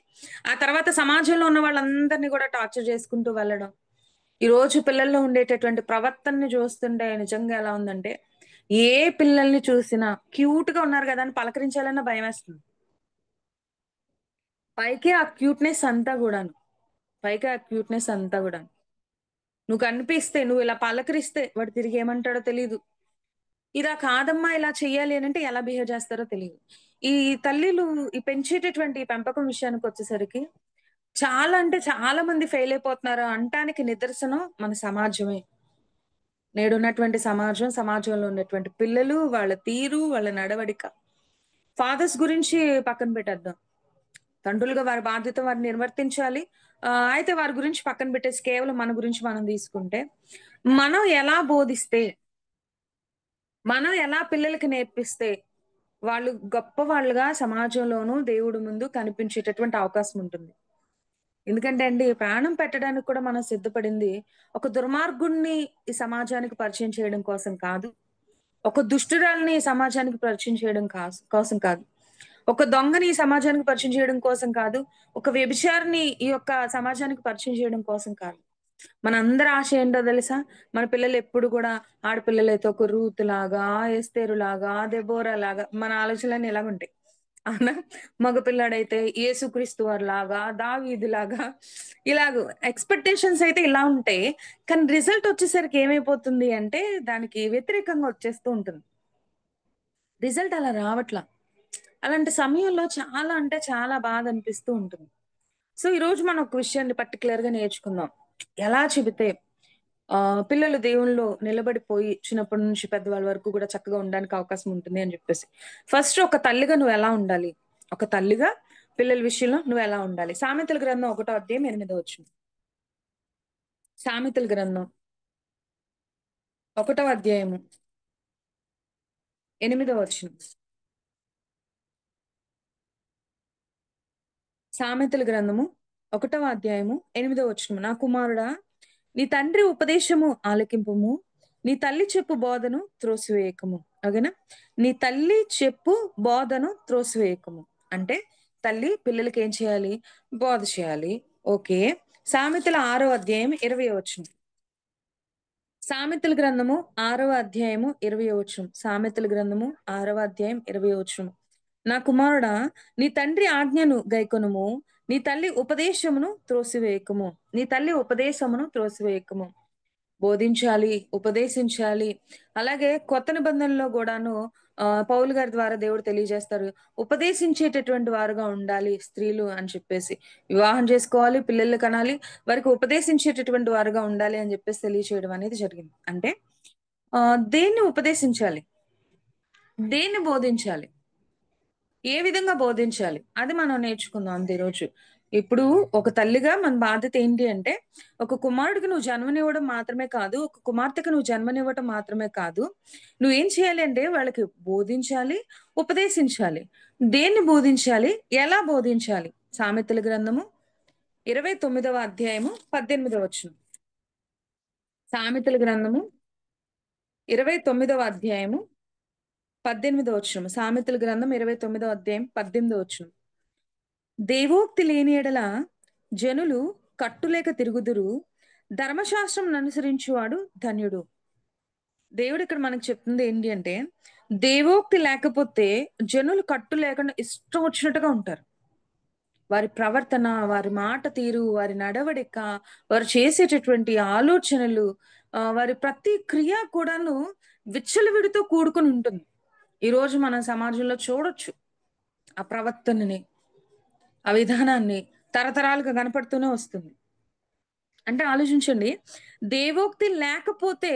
ఆ తర్వాత సమాజంలో ఉన్న వాళ్ళందరిని కూడా టార్చర్ చేసుకుంటూ వెళ్ళడం. ఈ రోజు పిల్లల్లో ఉండేటటువంటి ప్రవర్తనని చూస్తుంటే నిజంగా ఎలా ఉందంటే, ఏ పిల్లల్ని చూసినా క్యూట్‌గా ఉన్నారు గదా! అని పలకరించాలన్నా భయమేస్తుంది. పైకి ఆ క్యూట్‌నెస్ అంతా గూడాను. పైకి ఆ క్యూట్‌నెస్ అంతా గూడాను. నువ్వు కనిపిస్తే, నువ్విలా పలకరిస్తే వాడు తిరిగి ఏమంటాడో తెలీదు. ఇలా కాదమ్మా ఇలా చెయ్యాలి అనంటే ఎలా బిహేవ్ చేస్తారో తెలీదు. ఈ తల్లులు ఈ పెంచేటటువంటి ఈ పెంపకం విషయానికొచ్చేసరికి చాలా అంటే చాలా మంది ఫెయిల్ అయిపోతున్నారు అంటానికి నిదర్శనం మన సమాజమే. నేడున్నటువంటి సమాజం, సమాజంలో ఉన్నటువంటి పిల్లలు, వాళ్ళ తీరు, వాళ్ళ నడవడిక. ఫాదర్స్ గురించి పక్కన పెట్టేద్దాం. తండ్రులుగా వారి బాధ్యత వారు నిర్వర్తించాలి. అయితే వారి గురించి పక్కన పెట్టేసి కేవలం మన గురించి మనం తీసుకుంటే, మనం ఎలా బోధిస్తే, మనం ఎలా పిల్లలకి నేర్పిస్తే, వాళ్ళు గొప్పవాళ్ళుగా సమాజంలోనూ, దేవుడి ముందు కనిపించేటటువంటి అవకాశం ఉంటుంది. ఎందుకంటే అండి, ప్రాణం పెట్టడానికి కూడా మనం సిద్ధపడింది, ఒక దుర్మార్గుడిని ఈ సమాజానికి పరిచయం చేయడం కోసం కాదు. ఒక దుష్టురాలిని సమాజానికి పరిచయం చేయడం కోసం కాదు. ఒక దొంగని ఈ సమాజానికి పరిచయం చేయడం కోసం కాదు. ఒక వ్యభిచారిని ఈ యొక్క సమాజానికి పరిచయం చేయడం కోసం కాదు. మనందరి ఆశ ఏంటో తెలుసా? మన పిల్లలెప్పుడు గూడా ఆడపిల్లలైతే ఒక రూత్‌లాగా, ఎస్తేరులాగా, దెబోరాలాగా మన ఆలోచనలన్నీ ఇలాగుంటాయి. అవునా? మగ పిల్లాడైతే యేసుక్రీస్తు వారిలాగా, దావీదులాగా ఇలాగు ఎక్స్‌పెక్టేషన్స్ అయితే ఇలా ఉంటాయి. కానీ రిజల్ట్ వచ్చేసరికి ఏమైపోతుంది అంటే దానికి వ్యతిరేకంగా వచ్చేస్తూ ఉంటుంది. రిజల్ట్ అలా రావట్ల. అలాంటి సమయంలో చాలా అంటే చాలా బాధనిపిస్తూ ఉంటుంది. సో, ఈరోజు మనం ఒక విషయాన్ని పర్టిక్యులర్‌గా నేర్చుకుందాం. ఎలా చెబితే పిల్లలు దేవునిలో నిలబడిపోయి చిన్నప్పటి నుంచి పెద్దవాళ్ళ వరకు కూడా చక్కగా ఉండడానికి అవకాశం ఉంటుంది అని జెప్పేసి. ఫస్ట్ ఒక తల్లిగా నువ్వెలా ఉండాలి? ఒక తల్లిగా పిల్లల విషయంలో నువ్వెలా ఉండాలి? సామెతల గ్రంథం ఒకటో అధ్యాయం 8 వచనం. సామెతల గ్రంథం ఒకటో అధ్యాయము 8 వచనం. సామెతల గ్రంథము ఒకటవ అధ్యాయము 8 వచనం. నా కుమారుడా నీ తండ్రి ఉపదేశము ఆలకింపుము. నీ తల్లి చెప్పు బోధను త్రోసివేయకము. ఓకేనా? నీ తల్లి చెప్పు బోధను త్రోసివేయకము. అంటే తల్లి పిల్లలకి ఏం చేయాలి? బోధ చేయాలి. ఓకే. సామెతల 6వ అధ్యాయం 20 వచనం. సామెతల గ్రంథము 6వ అధ్యాయము 20 వచనం. సామెతల గ్రంథము 6వ అధ్యాయం 20 వచనం. నా కుమారుడా నీ తండ్రి ఆజ్ఞను గైకొనుము. నీ తల్లి ఉపదేశమును త్రోసివేయకము. నీ తల్లి ఉపదేశమును త్రోసివేయకము. బోధించాలి, ఉపదేశించాలి. అలాగే కొత్త నిబంధనలో గూడాను పౌలు గారి ద్వారా దేవుడు తెలియజేస్తారు. ఉపదేశించేటటువంటి వారుగా ఉండాలి స్త్రీలు అని చెప్పేసి. వివాహం చేసుకోవాలి, పిల్లలు కనాలి, వారికి ఉపదేశించేటటువంటి వారుగా ఉండాలి అని జెప్పేసి తెలియచేయడం అనేది జరిగింది. అంటే దేన్ని ఉపదేశించాలి? దేన్ని బోధించాలి? ఏ విధంగా బోధించాలి? అది మనం నేర్చుకుందాం ఈరోజు. ఇప్పుడు ఒక తల్లిగా మన బాధ్యత ఏంటి అంటే, ఒక కుమారుడికి నువ్వు జన్మనివ్వడం మాత్రమే కాదు, ఒక కుమార్తెకి నువ్వు జన్మనివ్వటం మాత్రమే కాదు, నువ్వేం చేయాలి అంటే వాళ్ళకి బోధించాలి, ఉపదేశించాలి. దేన్ని బోధించాలి? ఎలా బోధించాలి? సామెతల గ్రంథము 29వ అధ్యాయము 18వ వచనం. సామెతల గ్రంథము 29వ అధ్యాయము 18వ వచనం. సామెతల గ్రంథం 29వ అధ్యాయం 18వ వచనం. దేవోక్తి లేని ఎడల జనులు కట్టులేక తిరుగుదురు, ధర్మశాస్త్రం అనుసరించువాడు ధన్యుడు. దేవుడు ఇక్కడ మనకు చెప్తుంది ఏంటి అంటే, దేవోక్తి లేకపోతే జనులు కట్టు లేకుండా ఇష్టం వచ్చినట్టుగా ఉంటారు. వారి ప్రవర్తన, వారి మాట తీరు, వారి నడవడిక, వారు చేసేటటువంటి ఆలోచనలు, వారి ప్రతి క్రియ కూడాను విచ్చలవిడితో కూడుకొని ఉంటుంది. ఈరోజు మనం సమాజంలో చూడొచ్చు ఆ ప్రవర్తనని, ఆ విధానాన్ని తరతరాలుగా కనపడుతూనే వస్తుంది. అంటే ఆలోచించండి, దేవోక్తి లేకపోతే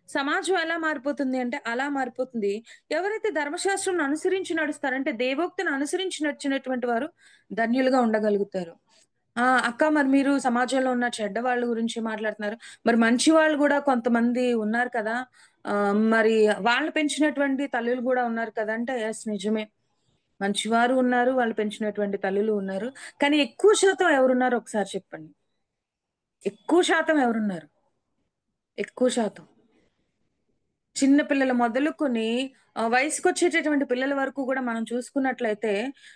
సమాజం ఎలా మారిపోతుంది అంటే అలా మారిపోతుంది. ఎవరైతే ధర్మశాస్త్రం అనుసరించి నడుస్తారంటే దేవోక్తిని అనుసరించి నడిచినటువంటి వారు ధన్యులుగా ఉండగలుగుతారు. అక్క, మరి మీరు సమాజంలో ఉన్న చెడ్డవాళ్ళ గురించి మాట్లాడుతున్నారు. మరి మంచి వాళ్ళు గూడా కొంతమంది ఉన్నారు కదా! మరి వాళ్ళు పెంచినటువంటి తల్లులు గూడా ఉన్నారు కదా! అంటే యెస్, నిజమే. మంచివారు ఉన్నారు. వాళ్ళు పెంచినటువంటి తల్లులు ఉన్నారు. కానీ ఎక్కువ శాతం ఎవరున్నారో ఒకసారి చెప్పండి. ఎక్కువ శాతం ఎవరున్నారు? ఎక్కువ శాతం. చిన్న పిల్లలు మొదలుకొని వయసుకొచ్చేటటువంటి పిల్లల వరకు గూడా మనం చూసుకున్నట్లయితే,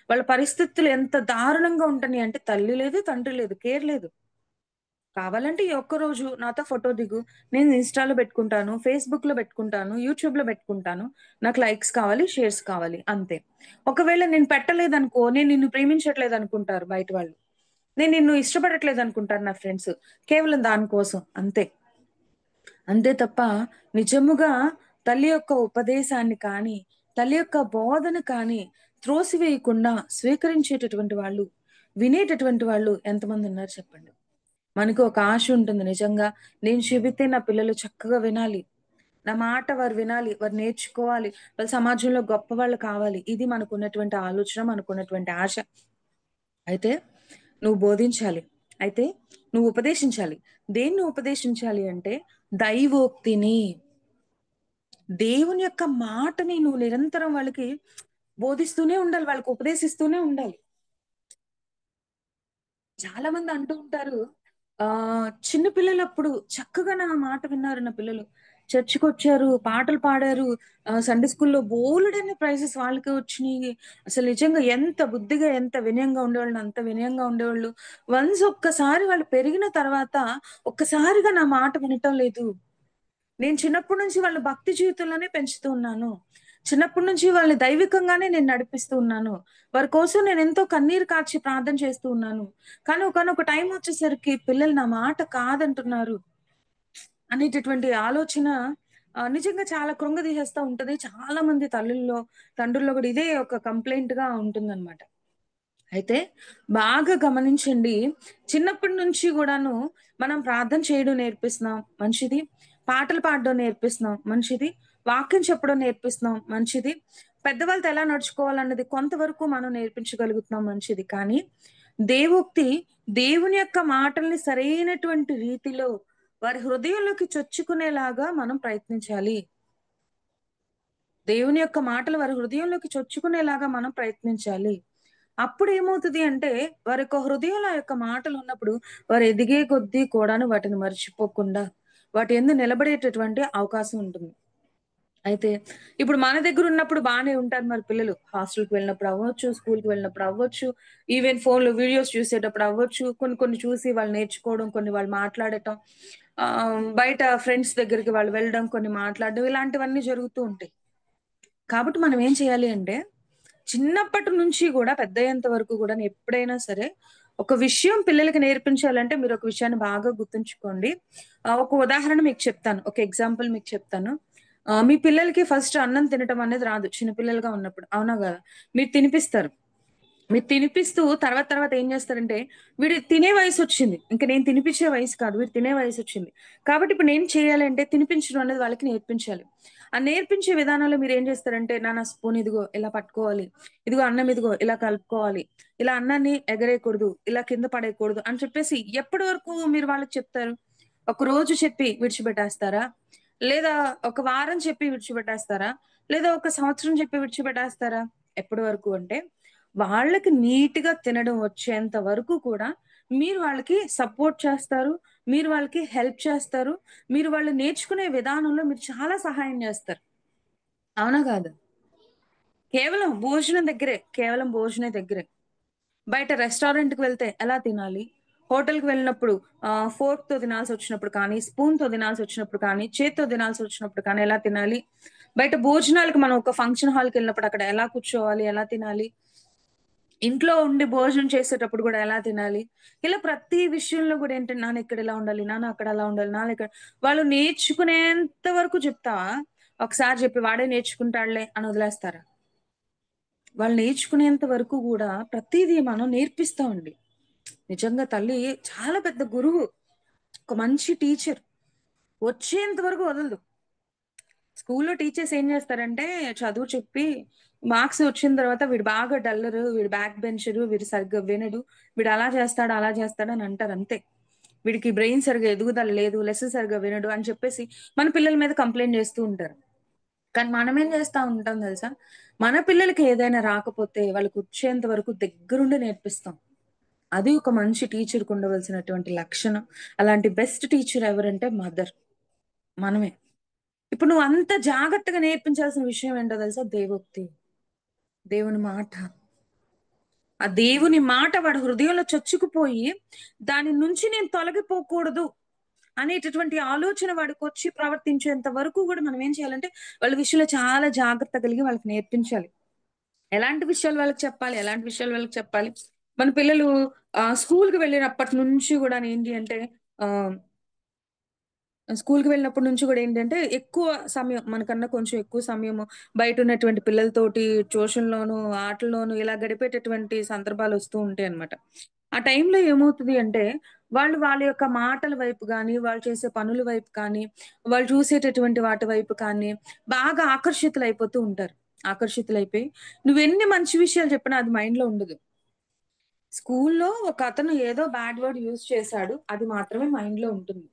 వాళ్ళ పరిస్థితులు ఎంత దారుణంగా ఉంటున్నాయి అంటే తల్లి లేదు, తండ్రి లేదు, కేర్ లేదు. కావాలంటే ఈ ఒక్కరోజు నాతో ఫోటో దిగు. నేను ఇన్‌స్టా‌లో పెట్టుకుంటాను, ఫేస్‌బుక్‌లో పెట్టుకుంటాను, యూట్యూబ్‌లో పెట్టుకుంటాను. నాకు లైక్స్ కావాలి, షేర్స్ కావాలి అంతే. ఒకవేళ నేను పెట్టలేదనుకో, నేను నిన్ను ప్రేమించట్లేదనుకుంటారు బయట వాళ్ళు. నేను నిన్ను ఇష్టపడట్లేదనుకుంటారు నా ఫ్రెండ్స్. కేవలం దాని కోసం అంతే. అంతే తప్ప నిజముగా తల్లి యొక్క ఉపదేశాన్ని కానీ, తల్లి యొక్క బోధన కానీ త్రోసివేయకుండా స్వీకరించేటటువంటి వాళ్ళు, వినేటటువంటి వాళ్ళు ఎంతమందున్నారు చెప్పండి? మనకు ఒక ఆశ ఉంటుంది నిజంగా. నేను చెబితే నా పిల్లలు చక్కగా వినాలి. నా మాట వారు వినాలి. వారు నేర్చుకోవాలి. వాళ్ళు సమాజంలో గొప్పవాళ్ళు కావాలి. ఇది మనకున్నటువంటి ఆలోచన, మనకున్నటువంటి ఆశ. అయితే నువ్వు బోధించాలి. అయితే నువ్వు ఉపదేశించాలి. దేన్ని ఉపదేశించాలి అంటే దైవోక్తిని, దేవుని యొక్క మాటని నువ్వు నిరంతరం వాళ్ళకి బోధిస్తూనే ఉండాలి. వాళ్ళకి ఉపదేశిస్తూనే ఉండాలి. చాలా మంది అంటూ ఉంటారు. చిన్న పిల్లలప్పుడు చక్కగా నా మాట విన్నారు నా పిల్లలు. చర్చ్‌కొచ్చారు, పాటలు పాడారు. సండే స్కూల్‌లో బోలెడన్ని ప్రైజెస్ వాళ్ళకే వచ్చినియి. అసలు నిజంగా ఎంత బుద్ధిగా, ఎంత వినయంగా ఉండేవాళ్ళో అంత వినయంగా ఉండేవాళ్ళు. వన్స్ ఒక్కసారి వాళ్ళు పెరిగిన తర్వాత ఒక్కసారిగా నా మాట వినటం లేదు. నేను చిన్నప్పటి నుంచి వాళ్ళ భక్తి జీవితంలోనే పెంచుతూ ఉన్నాను. చిన్నప్పటి నుంచి వాళ్ళని దైవికంగానే నేను నడిపిస్తూ ఉన్నాను. వారి కోసం నేనెంతో కన్నీరు కార్చి ప్రార్థన చేస్తూ ఉన్నాను. కానీ ఒకానొక టైమొచ్చేసరికి పిల్లలు నా మాట కాదంటున్నారు అనేటటువంటి ఆలోచన నిజంగా చాలా కృంగదీసేస్తా ఉంటది. చాలా మంది తల్లుల్లో, తండ్రుల్లో గూడా ఇదే ఒక కంప్లెయింట్‌గా ఉంటుందన్నమాట. అయితే బాగా గమనించండి. చిన్నప్పటి నుంచి గూడాను మనం ప్రార్థన చేయడం నేర్పిస్తున్నాం. మంచిది. పాటలు పాడడం నేర్పిస్తున్నాం. మంచిది. వాక్యం చెప్పడం నేర్పిస్తున్నాం. మంచిది. పెద్దవాళ్ళతో ఎలా నడుచుకోవాలన్నది కొంతవరకు మనం నేర్పించగలుగుతున్నాం. మంచిది. కానీ దేవోక్తి, దేవుని యొక్క మాటల్ని సరైనటువంటి రీతిలో వారి హృదయంలోకి చొచ్చుకునేలాగా మనం ప్రయత్నించాలి. దేవుని యొక్క మాటలు వారి హృదయంలోకి చొచ్చుకునేలాగా మనం ప్రయత్నించాలి. అప్పుడేమవుతది అంటే, వారి యొక్క హృదయంలో ఆ యొక్క మాటలున్నప్పుడు, వారు ఎదిగే కొద్దీ కూడాను వాటిని మర్చిపోకుండా, వాటి యందు నిలబడేటటువంటి అవకాశం ఉంటుంది. అయితే, ఇప్పుడు మన దగ్గరున్నప్పుడు బానే ఉంటారు మరి పిల్లలు. హాస్టల్‌కి వెళ్ళినప్పుడు అవ్వచ్చు, స్కూల్‌కి వెళ్ళినప్పుడు అవ్వచ్చు, ఈవెన్ ఫోన్‌లో వీడియోస్ చూసేటప్పుడు అవ్వచ్చు, కొన్ని కొన్ని చూసి వాళ్ళు నేర్చుకోవడం, కొన్ని వాళ్ళు మాట్లాడటం, బయట ఫ్రెండ్స్ దగ్గరికి వాళ్ళు వెళ్ళడం, కొన్ని మాట్లాడడం ఇలాంటివన్నీ జరుగుతూ ఉంటాయి. కాబట్టి మనం ఏం చేయాలి అంటే, చిన్నప్పటి నుంచి గూడా పెద్దయ్యేంత వరకు గూడా ఎప్పుడైనా సరే, ఒక విషయం పిల్లలకి నేర్పించాలంటే మీరొక విషయాన్ని బాగా గుర్తుంచుకోండి. ఒక ఉదాహరణ మీకు చెప్తాను. ఒక ఎగ్జాంపుల్ మీకు చెప్తాను. మీ పిల్లలకి ఫస్ట్ అన్నం తినటం అనేది రాదు చిన్న పిల్లలుగా ఉన్నప్పుడు. అవునా గదా! మీరు తినిపిస్తారు. మీరు తినిపిస్తూ తర్వాత తర్వాత ఏం జేస్తారంటే, వీడు తినే వయసొచ్చింది. ఇంక నేను తినిపించే వయసు కాదు. వీడు తినే వయసొచ్చింది. కాబట్టి ఇప్పుడు నేను చేయాలంటే తినిపించడం అనేది వాళ్ళకి నేర్పించాలి. ఆ నేర్పించే విధానంలో మీరేం చేస్తారంటే, నాన్న స్పూన్ ఇదిగో ఇలా పట్టుకోవాలి. ఇదిగో అన్నం ఇదిగో ఇలా కలుపుకోవాలి. ఇలా అన్నాన్ని ఎగరేయకూడదు. ఇలా కింద పడేయకూడదు అని చెప్పేసి ఎప్పటి వరకు మీరు వాళ్ళకి చెప్తారు? ఒక రోజు చెప్పి విడిచిపెట్టేస్తారా? లేదా ఒక వారం చెప్పి విడిచిపెట్టేస్తారా? లేదా ఒక సంవత్సరం చెప్పి విడిచిపెట్టేస్తారా? ఎప్పటి వరకు అంటే, వాళ్ళకి నీట్‌గా తినడం వచ్చేంత వరకు కూడా మీరు వాళ్ళకి సపోర్ట్ చేస్తారు. మీరు వాళ్ళకి హెల్ప్ చేస్తారు. మీరు వాళ్ళు నేర్చుకునే విధానంలో మీరు చాలా సహాయం జేస్తారు. అవునా కాదా? కేవలం భోజనం దగ్గరే. కేవలం భోజనం దగ్గరే. బయట రెస్టారెంట్‌కి వెళ్తే ఎలా తినాలి? హోటల్‌కి వెళ్ళినప్పుడు ఫోర్క్‌తో తినాల్సొచ్చినప్పుడు కానీ, స్పూన్‌తో తినాల్సొచ్చినప్పుడు కానీ, చేత్తో తినాల్సొచ్చినప్పుడు కానీ ఎలా తినాలి? బయట భోజనాలకు మనం ఒక ఫంక్షన్ హాల్‌కెళ్ళినప్పుడు అక్కడ ఎలా కూర్చోవాలి? ఎలా తినాలి? ఇంట్లో ఉండి భోజనం చేసేటప్పుడు గూడా ఎలా తినాలి? ఇలా ప్రతి విషయంలో గూడా ఏంటంటే, నాన్న ఇక్కడ ఇలా ఉండాలి, నాన్న అక్కడ అలా ఉండాలి, నాన్న ఇక్కడ వాళ్ళు నేర్చుకునేంత వరకు చెప్తావా? ఒకసారి చెప్పి వాడే నేర్చుకుంటాడులే అని వదిలేస్తారా? వాళ్ళు నేర్చుకునేంత వరకు గూడా ప్రతీదీ మనం నేర్పిస్తామండి. నిజంగా తల్లి చాలా పెద్ద గురువు. ఒక మంచి టీచర్. వచ్చేంత వరకు వదలదు. స్కూల్‌లో టీచర్స్ ఏం జేస్తారంటే, చదువు చెప్పి మార్క్స్ వచ్చిన తర్వాత వీడు బాగా డల్లరు, వీడు బ్యాక్ బెంచరు, వీడు సరిగ్గా వినడు, వీడు అలా చేస్తాడు, అలా చేస్తాడు అని అంటారు అంతే. వీడికి బ్రెయిన్ సరిగ్గా ఎదుగుదల లేదు, లెసన్ సరిగ్గా వినడు అని చెప్పేసి మన పిల్లల మీద కంప్లెయింట్ జేస్తూ ఉంటారు. కానీ మనమేం జేస్తా ఉంటాం దెలుసా? మన పిల్లలకి ఏదైనా రాకపోతే వాళ్ళకొచ్చేంత వరకు దగ్గరుండి నేర్పిస్తాం. అది ఒక మంచి టీచర్‌కి ఉండవలసినటువంటి లక్షణం. అలాంటి బెస్ట్ టీచర్ ఎవరంటే మదర్. మనమే. ఇప్పుడు నువ్వు అంత జాగ్రత్తగా నేర్పించాల్సిన విషయం ఏంటో తెలుసా? దేవోక్తి. దేవుని మాట. ఆ దేవుని మాట వాడి హృదయంలో చొచ్చుకుపోయి, దాని నుంచి నేను తొలగిపోకూడదు అనేటటువంటి ఆలోచన వాడికొచ్చి ప్రవర్తించేంత వరకు గూడా మనం ఏం చేయాలంటే, వాళ్ళ విషయంలో చాలా జాగ్రత్త కలిగి వాళ్ళకి నేర్పించాలి. ఎలాంటి విషయాలు వాళ్ళకి చెప్పాలి? ఎలాంటి విషయాలు వాళ్ళకి చెప్పాలి? మన పిల్లలు స్కూలుకి వెళ్ళినప్పటి నుంచి గూడాను ఏంటి అంటే ఆహ్ స్కూలుకి వెళ్ళినప్పటి నుంచి గూడా ఏంటంటే, ఎక్కువ సమయం మనకన్నా కొంచెం ఎక్కువ సమయము బయటున్నటువంటి పిల్లలతోటి ట్యూషన్‌లోను, ఆటల్లోను ఇలా గడిపేటటువంటి సందర్భాలొస్తూ ఉంటాయన్నమాట. ఆ టైంలో ఏమవుతది అంటే, వాళ్ళు వాళ్ళ యొక్క మాటల వైపు గానీ, వాళ్ళు చేసే పనుల వైపు కానీ, వాళ్ళు చూసేటటువంటి వాటి వైపు కానీ, బాగా ఆకర్షితులైపోతూ ఉంటారు. ఆకర్షితులైపోయి, నువ్వెన్ని మంచి విషయాలు చెప్పినా అది మైండ్‌లో ఉండదు. స్కూల్లో ఒకతను ఏదో బ్యాడ్ వర్డ్ యూజ్ చేశాడు. అది మాత్రమే మైండ్‌లో ఉంటుంది.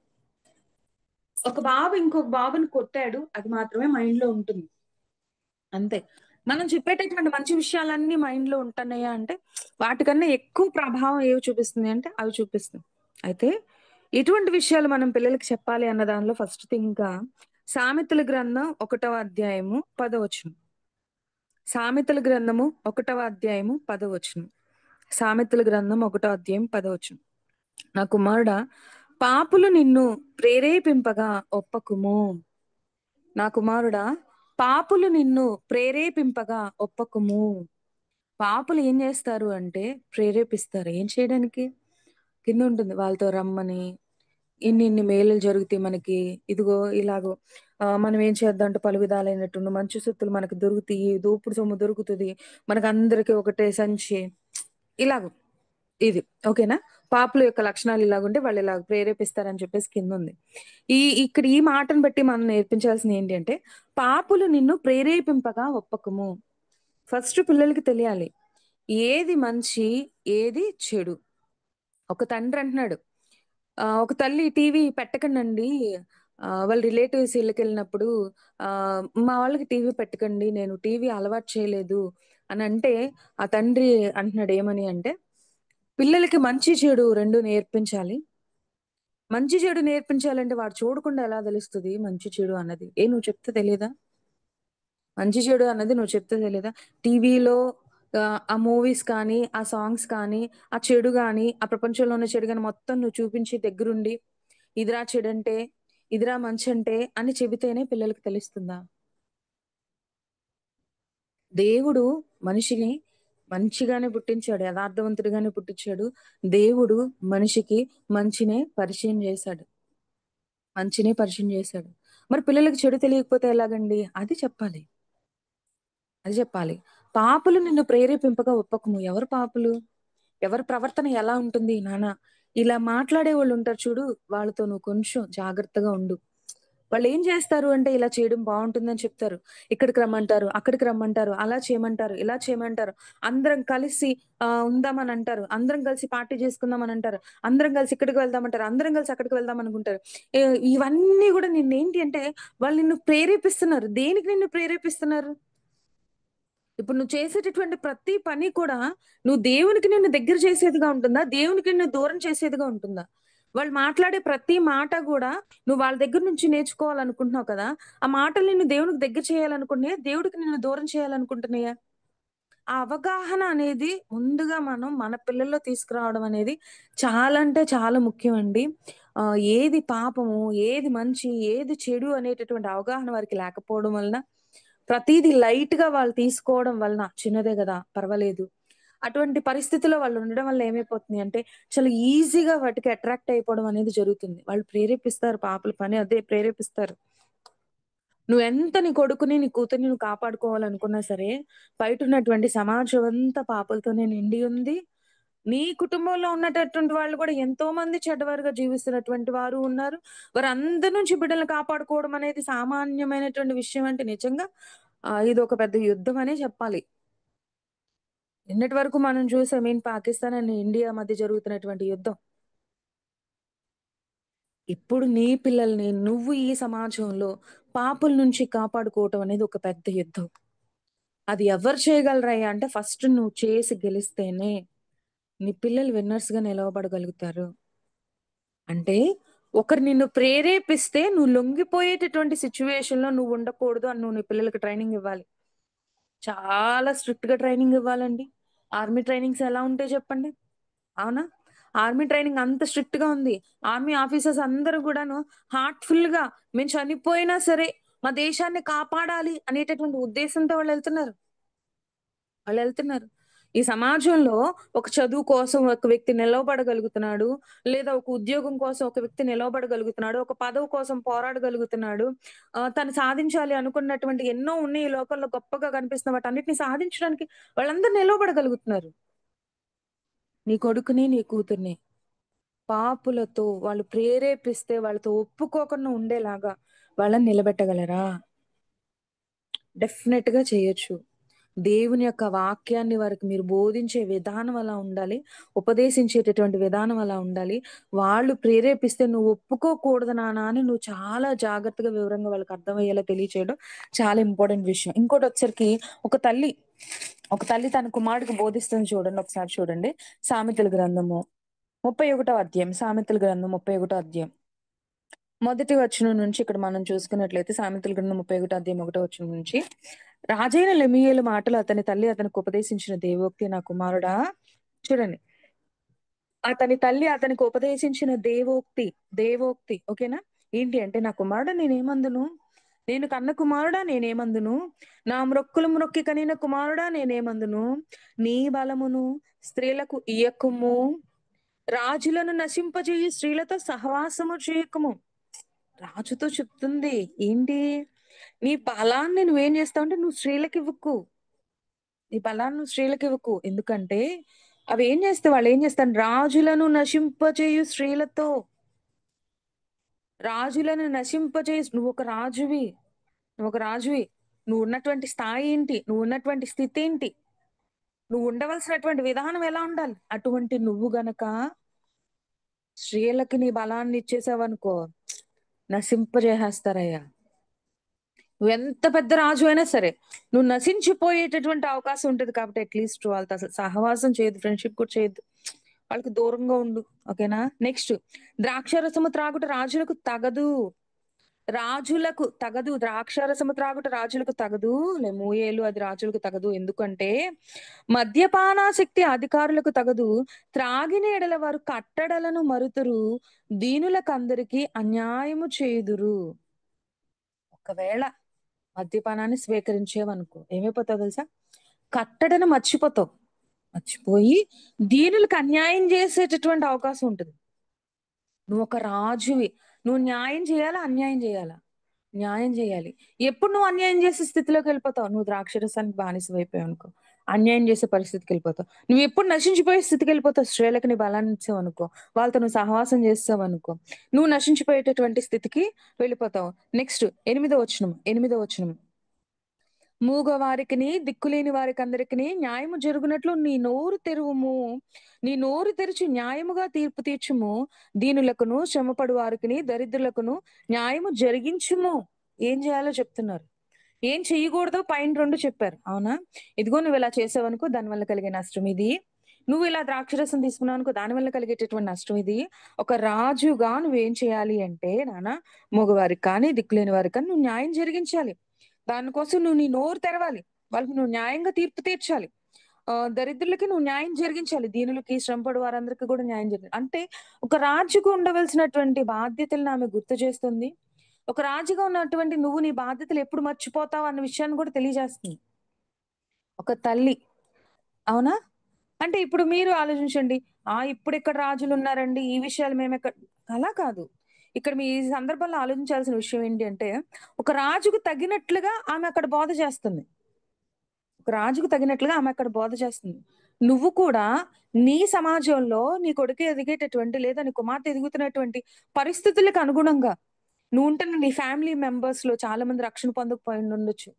ఒక బాబు ఇంకొక బాబుని కొట్టాడు. అది మాత్రమే మైండ్‌లో ఉంటుంది. అంతే. మనం చెప్పేటటువంటి మంచి విషయాలన్నీ మైండ్‌లో ఉంటున్నాయా అంటే, వాటికన్నా ఎక్కువ ప్రభావం ఏవి చూపిస్తుంది అంటే, అవి చూపిస్తుంది. అయితే ఎటువంటి విషయాలు మనం పిల్లలకి చెప్పాలి అన్న దానిలో ఫస్ట్ థింగ్‌గా సామెతల గ్రంథం 1వ అధ్యాయము 10వ వచనం. సామెతల గ్రంథము 1వ అధ్యాయము 10వ వచనం. సామెతల గ్రంథం 1 అధ్యాయం 10వ వచనం. నా కుమారుడా పాపులు నిన్ను ప్రేరేపింపగా ఒప్పకుము. నా కుమారుడా పాపులు నిన్ను ప్రేరేపింపగా ఒప్పకుము. పాపులు ఏం జేస్తారు అంటే ప్రేరేపిస్తారు. ఏం చేయడానికి? కిందుంటుంది వాళ్ళతో రమ్మని, ఇన్నిన్ని మేలులు జరుగుతాయి మనకి. ఇదిగో ఇలాగో మనం ఏం చేద్దాం అంటే పలు విధాలైనటువంటి మంచి సొత్తులు మనకు దొరుకుతియి. దోపుడు సొమ్ము దొరుకుతది. మనకందరికి ఒకటే సంచి. ఇలాగ. ఇది. ఓకేనా? పాపుల యొక్క లక్షణాలు ఇలాగుంటే వాళ్ళు ఇలాగ ప్రేరేపిస్తారని చెప్పేసి కిందుంది. ఇక్కడ ఈ మాటను బట్టి మనం నేర్పించాల్సింది ఏంటి అంటే, పాపులు నిన్ను ప్రేరేపింపగా ఒప్పకము. ఫస్ట్ పిల్లలకి తెలియాలి. ఏది మంచి, ఏది చెడు. ఒక తండ్రి అంటున్నాడు. ఒక తల్లి టీవీ పెట్టకండండి. వాళ్ళ రిలేటివ్స్ ఇళ్ళకెళ్ళినప్పుడు మా వాళ్ళకి టీవీ పెట్టకండి. నేను టీవీ అలవాటు చేయలేదు అనంటే, ఆ తండ్రి అంటున్నాడు ఏమని అంటే, పిల్లలకి మంచి, చెడు 2 నేర్పించాలి. మంచి, చెడు నేర్పించాలంటే వాడు చూడకుండా ఎలా తెలుస్తది మంచి, చెడు అన్నది? నువ్వు చెప్తే తెలీదా? మంచి, చెడు అన్నది నువ్వు చెప్తే తెలీదా? టీవీలో ఆ మూవీస్ కానీ, ఆ సాంగ్స్ కానీ, ఆ చెడు గాని, ఆ ప్రపంచంలో ఉన్న చెడు గాని మొత్తం నువ్వు చూపించి దగ్గరుండి, ఇదిరా చెడంటే, ఇదిరా మంచంటే అని చెబితేనే పిల్లలకి తెలుస్తుందా? దేవుడు మనిషిని మంచిగానే పుట్టించాడు. యథార్థవంతుడిగానే పుట్టించాడు. దేవుడు మనిషికి మంచినే పరిచయం చేశాడు. మంచినే పరిచయం చేశాడు. మరి పిల్లలకి చెడు తెలియకపోతే ఎలాగండి? అది చెప్పాలి. అది జెప్పాలి. పాపులు నిన్ను ప్రేరేపింపగా ఒప్పకము. ఎవరు పాపులు? ఎవరి ప్రవర్తన ఎలా ఉంటుంది నాన్న? ఇలా మాట్లాడేవాళ్ళుంటారు చూడు, వాళ్ళతో నువ్వు కొంచెం జాగ్రత్తగా ఉండు. వాళ్ళేం చేస్తారు అంటే ఇలా చేయడం బావుంటుందని చెప్తారు. ఇక్కడికి రమ్మంటారు, అక్కడికి రమ్మంటారు, అలా చేయమంటారు, ఇలా చేయమంటారు. అందరం కలిసి ఉందామని అంటారు. అందరం కలిసి పార్టీ చేసుకుందామని అంటారు. అందరం కలిసి ఇక్కడికి వెళ్దామంటారు. అందరం కలిసి అక్కడికి వెళ్దాం అనుకుంటారు. ఇవన్నీ గూడా నిన్నేంటి అంటే వాళ్ళు నిన్ను ప్రేరేపిస్తున్నారు. దేనికి నిన్ను ప్రేరేపిస్తున్నారు? ఇప్పుడు నువ్వు చేసేటటువంటి ప్రతి పని కూడా నువ్వు దేవునికి నిన్ను దగ్గర చేసేదిగా ఉంటుందా? దేవునికి నిన్ను దూరం చేసేదిగా ఉంటుందా? వాళ్ళు మాట్లాడే ప్రతి మాట గూడా నువ్వు వాళ్ళ దగ్గర నుంచి నేర్చుకోవాలనుకుంటున్నావు కదా! ఆ మాటలు నిన్ను దేవునికి దగ్గర చేయాలనుకుంటున్నాయా? దేవుడికి నిన్ను దూరం చేయాలనుకుంటున్నాయా? ఆ అవగాహన అనేది ముందుగా మనం మన పిల్లల్లో తీసుకురావడం అనేది చాలా అంటే చాలా ముఖ్యమండి. ఏది పాపము, ఏది మంచి, ఏది చెడు అనేటటువంటి అవగాహన వారికి లేకపోవడం వలన ప్రతీది లైట్‌గా వాళ్ళు తీసుకోవడం వలన చిన్నదే గదా! పర్వాలేదు. అటువంటి పరిస్థితిలో వాళ్ళు ఉండడం వల్ల ఏమైపోతుంది అంటే, చాలా ఈజీగా వాటికి అట్రాక్ట్ అయిపోవడం అనేది జరుగుతుంది. వాళ్ళు ప్రేరేపిస్తారు పాపల పని అదే ప్రేరేపిస్తారు. నువ్వెంత నీ కొడుకుని, నీ కూతుర్ని నువ్వు కాపాడుకోవాలనుకున్నా సరే, బయటున్నటువంటి సమాజం అంతా పాపలతోనే నిండి ఉంది. నీ కుటుంబంలో ఉన్నటటువంటి వాళ్ళు కూడా ఎంతో మంది చెడ్డవారుగా జీవిస్తున్నటువంటి వారు ఉన్నారు. వారందరి నుంచి బిడ్డలను కాపాడుకోవడం అనేది సామాన్యమైనటువంటి విషయం అంటే నిజంగా ఇదొక పెద్ద యుద్ధం అనే చెప్పాలి. నిన్నటి వరకు మనం చూసాం పాకిస్తాన్ అండ్ ఇండియా మధ్య జరుగుతున్నటువంటి యుద్ధం. ఇప్పుడు నీ పిల్లల్ని నువ్వు ఈ సమాజంలో పాపుల నుంచి కాపాడుకోవటం అనేది ఒక పెద్ద యుద్ధం. అది ఎవరు చేయగలరయ్యా అంటే ఫస్ట్ నువ్వు చేసి గెలిస్తేనే నీ పిల్లలు విన్నర్స్‌గా నిలవబడగలుగుతారు. అంటే ఒకరు నిన్ను ప్రేరేపిస్తే నువ్వు లొంగిపోయేటటువంటి సిట్యుయేషన్‌లో నువ్వు ఉండకూడదు అని నువ్వు నీ పిల్లలకి ట్రైనింగ్ ఇవ్వాలి. చాలా స్ట్రిక్ట్‌గా ట్రైనింగ్ ఇవ్వాలండి. ఆర్మీ ట్రైనింగ్స్ ఎలా ఉంటాయి చెప్పండి? అవునా? ఆర్మీ ట్రైనింగ్ అంత స్ట్రిక్ట్‌గా ఉంది. ఆర్మీ ఆఫీసర్స్ అందరూ గూడాను హార్ట్‌ఫుల్‌గా మేము చనిపోయినా సరే, మా దేశాన్ని కాపాడాలి అనేటటువంటి ఉద్దేశంతో వాళ్ళెళ్తున్నారు. వాళ్ళెళ్తున్నారు. ఈ సమాజంలో ఒక చదువు కోసం ఒక వ్యక్తి నిలవబడగలుగుతున్నాడు. లేదా ఒక ఉద్యోగం కోసం ఒక వ్యక్తి నిలవబడగలుగుతున్నాడు. ఒక పదవి కోసం పోరాడగలుగుతున్నాడు. తను సాధించాలి అనుకున్నటువంటి ఎన్నో ఉన్నాయి ఈ లోకంలో గొప్పగా కనిపిస్తున్న వాటన్నిటిని సాధించడానికి వాళ్ళందరూ నిలవబడగలుగుతున్నారు. నీ కొడుకుని, నీ కూతుర్ని పాపులతో వాళ్ళు ప్రేరేపిస్తే వాళ్ళతో ఒప్పుకోకుండా ఉండేలాగా వాళ్ళని నిలబెట్టగలరా? డెఫినెట్‌గా చేయొచ్చు. దేవుని యొక్క వాక్యాన్ని వారికి మీరు బోధించే విధానం అలా ఉండాలి. ఉపదేశించేటటువంటి విధానం అలా ఉండాలి. వాళ్ళు ప్రేరేపిస్తే "నువ్వు ఒప్పుకోకూడదు నాన్న" అని నువ్వు చాలా జాగ్రత్తగా, వివరంగా వాళ్ళకి అర్థమయ్యేలా తెలియచేయడం చాలా ఇంపార్టెంట్ విషయం. ఇంకోటొచ్చేసరికి ఒక తల్లి, ఒక తల్లి తన కుమారుడికి బోధిస్తుంది చూడండి. ఒకసారి చూడండి. సామెతల గ్రంథము 31 అధ్యాయం. సామెతల గ్రంథం 31 అధ్యాయం. మొదటి వచనం నుంచి ఇక్కడ మనం చూసుకున్నట్లయితే సామెతల గ్రంథం 31 అధ్యాయం 1 వచనం నుంచి రాజైన లెమూయేలు మాటలు అతని తల్లి అతనికి ఉపదేశించిన దేవోక్తి నా కుమారుడా చూడండి. అతని తల్లి అతనికి ఉపదేశించిన దేవోక్తి ఓకేనా? ఏంటి అంటే నా కుమారుడా నేనేమందును? నేను కన్న కుమారుడా నేనేమందును? నా మ్రొక్కులు మ్రొక్కి కనిన కుమారుడా నేనేమందును? నీ బలమును స్త్రీలకు ఇయ్యకుము. రాజులను నశింపజేయి స్త్రీలతో సహవాసము చేయకుము. రాజుతో చెప్తుంది. ఏంటి? నీ బలాన్ని నువ్వేం చేస్తావంటే నువ్వు స్త్రీలకివ్వకు. నీ బలాన్ని నువ్వు స్త్రీలకివ్వకు. ఎందుకంటే అవేం చేస్తాయి వాళ్ళేం చేస్తారు రాజులను నశింపజేయు స్త్రీలతో రాజులను నశింపజేసి నువ్వొక రాజువి. నువ్వొక రాజువి. నువ్వున్నటువంటి స్థాయి ఏంటి? నువ్వున్నటువంటి స్థితేంటి? నువ్వు ఉండవలసినటువంటి విధానం ఎలా ఉండాలి? అటువంటి నువ్వు గనక స్త్రీలకి నీ బలాన్ని ఇచ్చేసావనుకో నశింపజేసేస్తారయ్యా. నువ్వెంత పెద్ద రాజువైనా సరే, నువ్వు నశించిపోయేటటువంటి అవకాశం ఉంటది కాబట్టి అట్‌లీస్ట్ వాళ్ళతో అసలు సహవాసం చేయొద్దు. ఫ్రెండ్‌షిప్ కూడా చేయొద్దు. వాళ్ళకి దూరంగా ఉండు. ఓకేనా? నెక్స్ట్ ద్రాక్షారసము త్రాగుట రాజులకు తగదు. రాజులకు తగదు. ద్రాక్షారసము త్రాగుట రాజులకు తగదు. లెమూయేలు అది రాజులకు తగదు. ఎందుకంటే మద్యపానాసక్తి అధికారులకు తగదు. త్రాగిన ఎడల వారు కట్టడలను మరుతురు. దీనులకందరికి అన్యాయము చేయుదురు. ఒకవేళ మద్యపానాన్ని స్వీకరించావనుకో ఏమైపోతావో తెలుసా? కట్టడను మర్చిపోతావు. మర్చిపోయి దీనులకు అన్యాయం చేసేటటువంటి అవకాశం ఉంటది. నువ్వొక రాజువి. నువ్వు న్యాయం చేయాలా? అన్యాయం చేయాలా? న్యాయం చేయాలి. ఎప్పుడు నువ్వు అన్యాయం చేసే స్థితిలోకెళ్ళిపోతావు? నువ్వు ద్రాక్షరసానికి బానిసవైపోయావనుకో. అన్యాయం చేసే పరిస్థితికెళ్ళిపోతావు. నువ్వెప్పుడు నశించిపోయే స్థితికెళ్ళిపోతావు. స్త్రీలకు నీ బలాన్ని ఇచ్చావనుకో, వాళ్ళతో నువ్వు సహవాసం చేసేసావనుకో, నువ్వు నశించిపోయేటటువంటి స్థితికి వెళ్ళిపోతావు. నెక్స్ట్ ఎనిమిదో వచనం. మూగవారికిని, దిక్కులేని వారికందరికిని న్యాయము జరుగునట్లు నీ నోరు తెరువుము. నీ నోరు తెరిచి న్యాయముగా తీర్పు తీర్చుము. దీనులకును, శ్రమపడు వారికిని, దరిద్రులకును న్యాయము జరిగించుము. ఏం చేయాలో చెప్తున్నారు. ఏం చెయ్యకూడదో పైన 2 చెప్పారు. అవునా? ఇదిగో నువ్విలా చేసావనుకో దానివల్ల కలిగే నష్టం ఇది. నువ్విలా ద్రాక్షరసం తీసుకున్నావనుకో దానివల్ల కలిగేటటువంటి నష్టం ఇది. ఒక రాజుగా నువ్వేం చేయాలి అంటే నాన్న, మగవారికి కానీ, దిక్కులేని వారికి కానీ నువ్వు న్యాయం జరిగించాలి. దానికోసం నువ్వు నీ నోరు తెరవాలి. వాళ్ళకి నువ్వు న్యాయంగా తీర్పు తీర్చాలి. దరిద్రులకి నువ్వు న్యాయం జరిగించాలి. దీనులకి, శ్రమపడు వారందరికీ కూడా న్యాయం అంటే ఒక రాజుకు ఉండవలసినటువంటి బాధ్యతలను ఆమె గుర్తు చేస్తుంది. ఒక రాజుగా ఉన్నటువంటి నువ్వు నీ బాధ్యతలు ఎప్పుడు మర్చిపోతావు అన్న విషయాన్ని కూడా తెలియజేస్తుంది. ఒక తల్లి. అవునా? అంటే ఇప్పుడు మీరు ఆలోచించండి. ఇప్పుడెక్కడ రాజులున్నారండి, ఈ విషయాలు మేమెక్కడ అలా కాదు. ఇక్కడ మీ ఈ సందర్భంలో ఆలోచించాల్సిన విషయం ఏంటి అంటే, ఒక రాజుకు తగినట్లుగా ఆమె అక్కడ బోధ చేస్తుంది. ఒక రాజుకు తగినట్లుగా ఆమె అక్కడ బోధ చేస్తుంది. నువ్వు కూడా నీ సమాజంలో నీ కొడుకు ఎదిగేటటువంటి లేదా నీ కుమార్తె ఎదుగుతున్నటువంటి పరిస్థితులకు అనుగుణంగా నువ్వుంటున్న నీ ఫ్యామిలీ మెంబర్స్‌లో చాలా మంది రక్షణ పొందకపోయుండొచ్చు.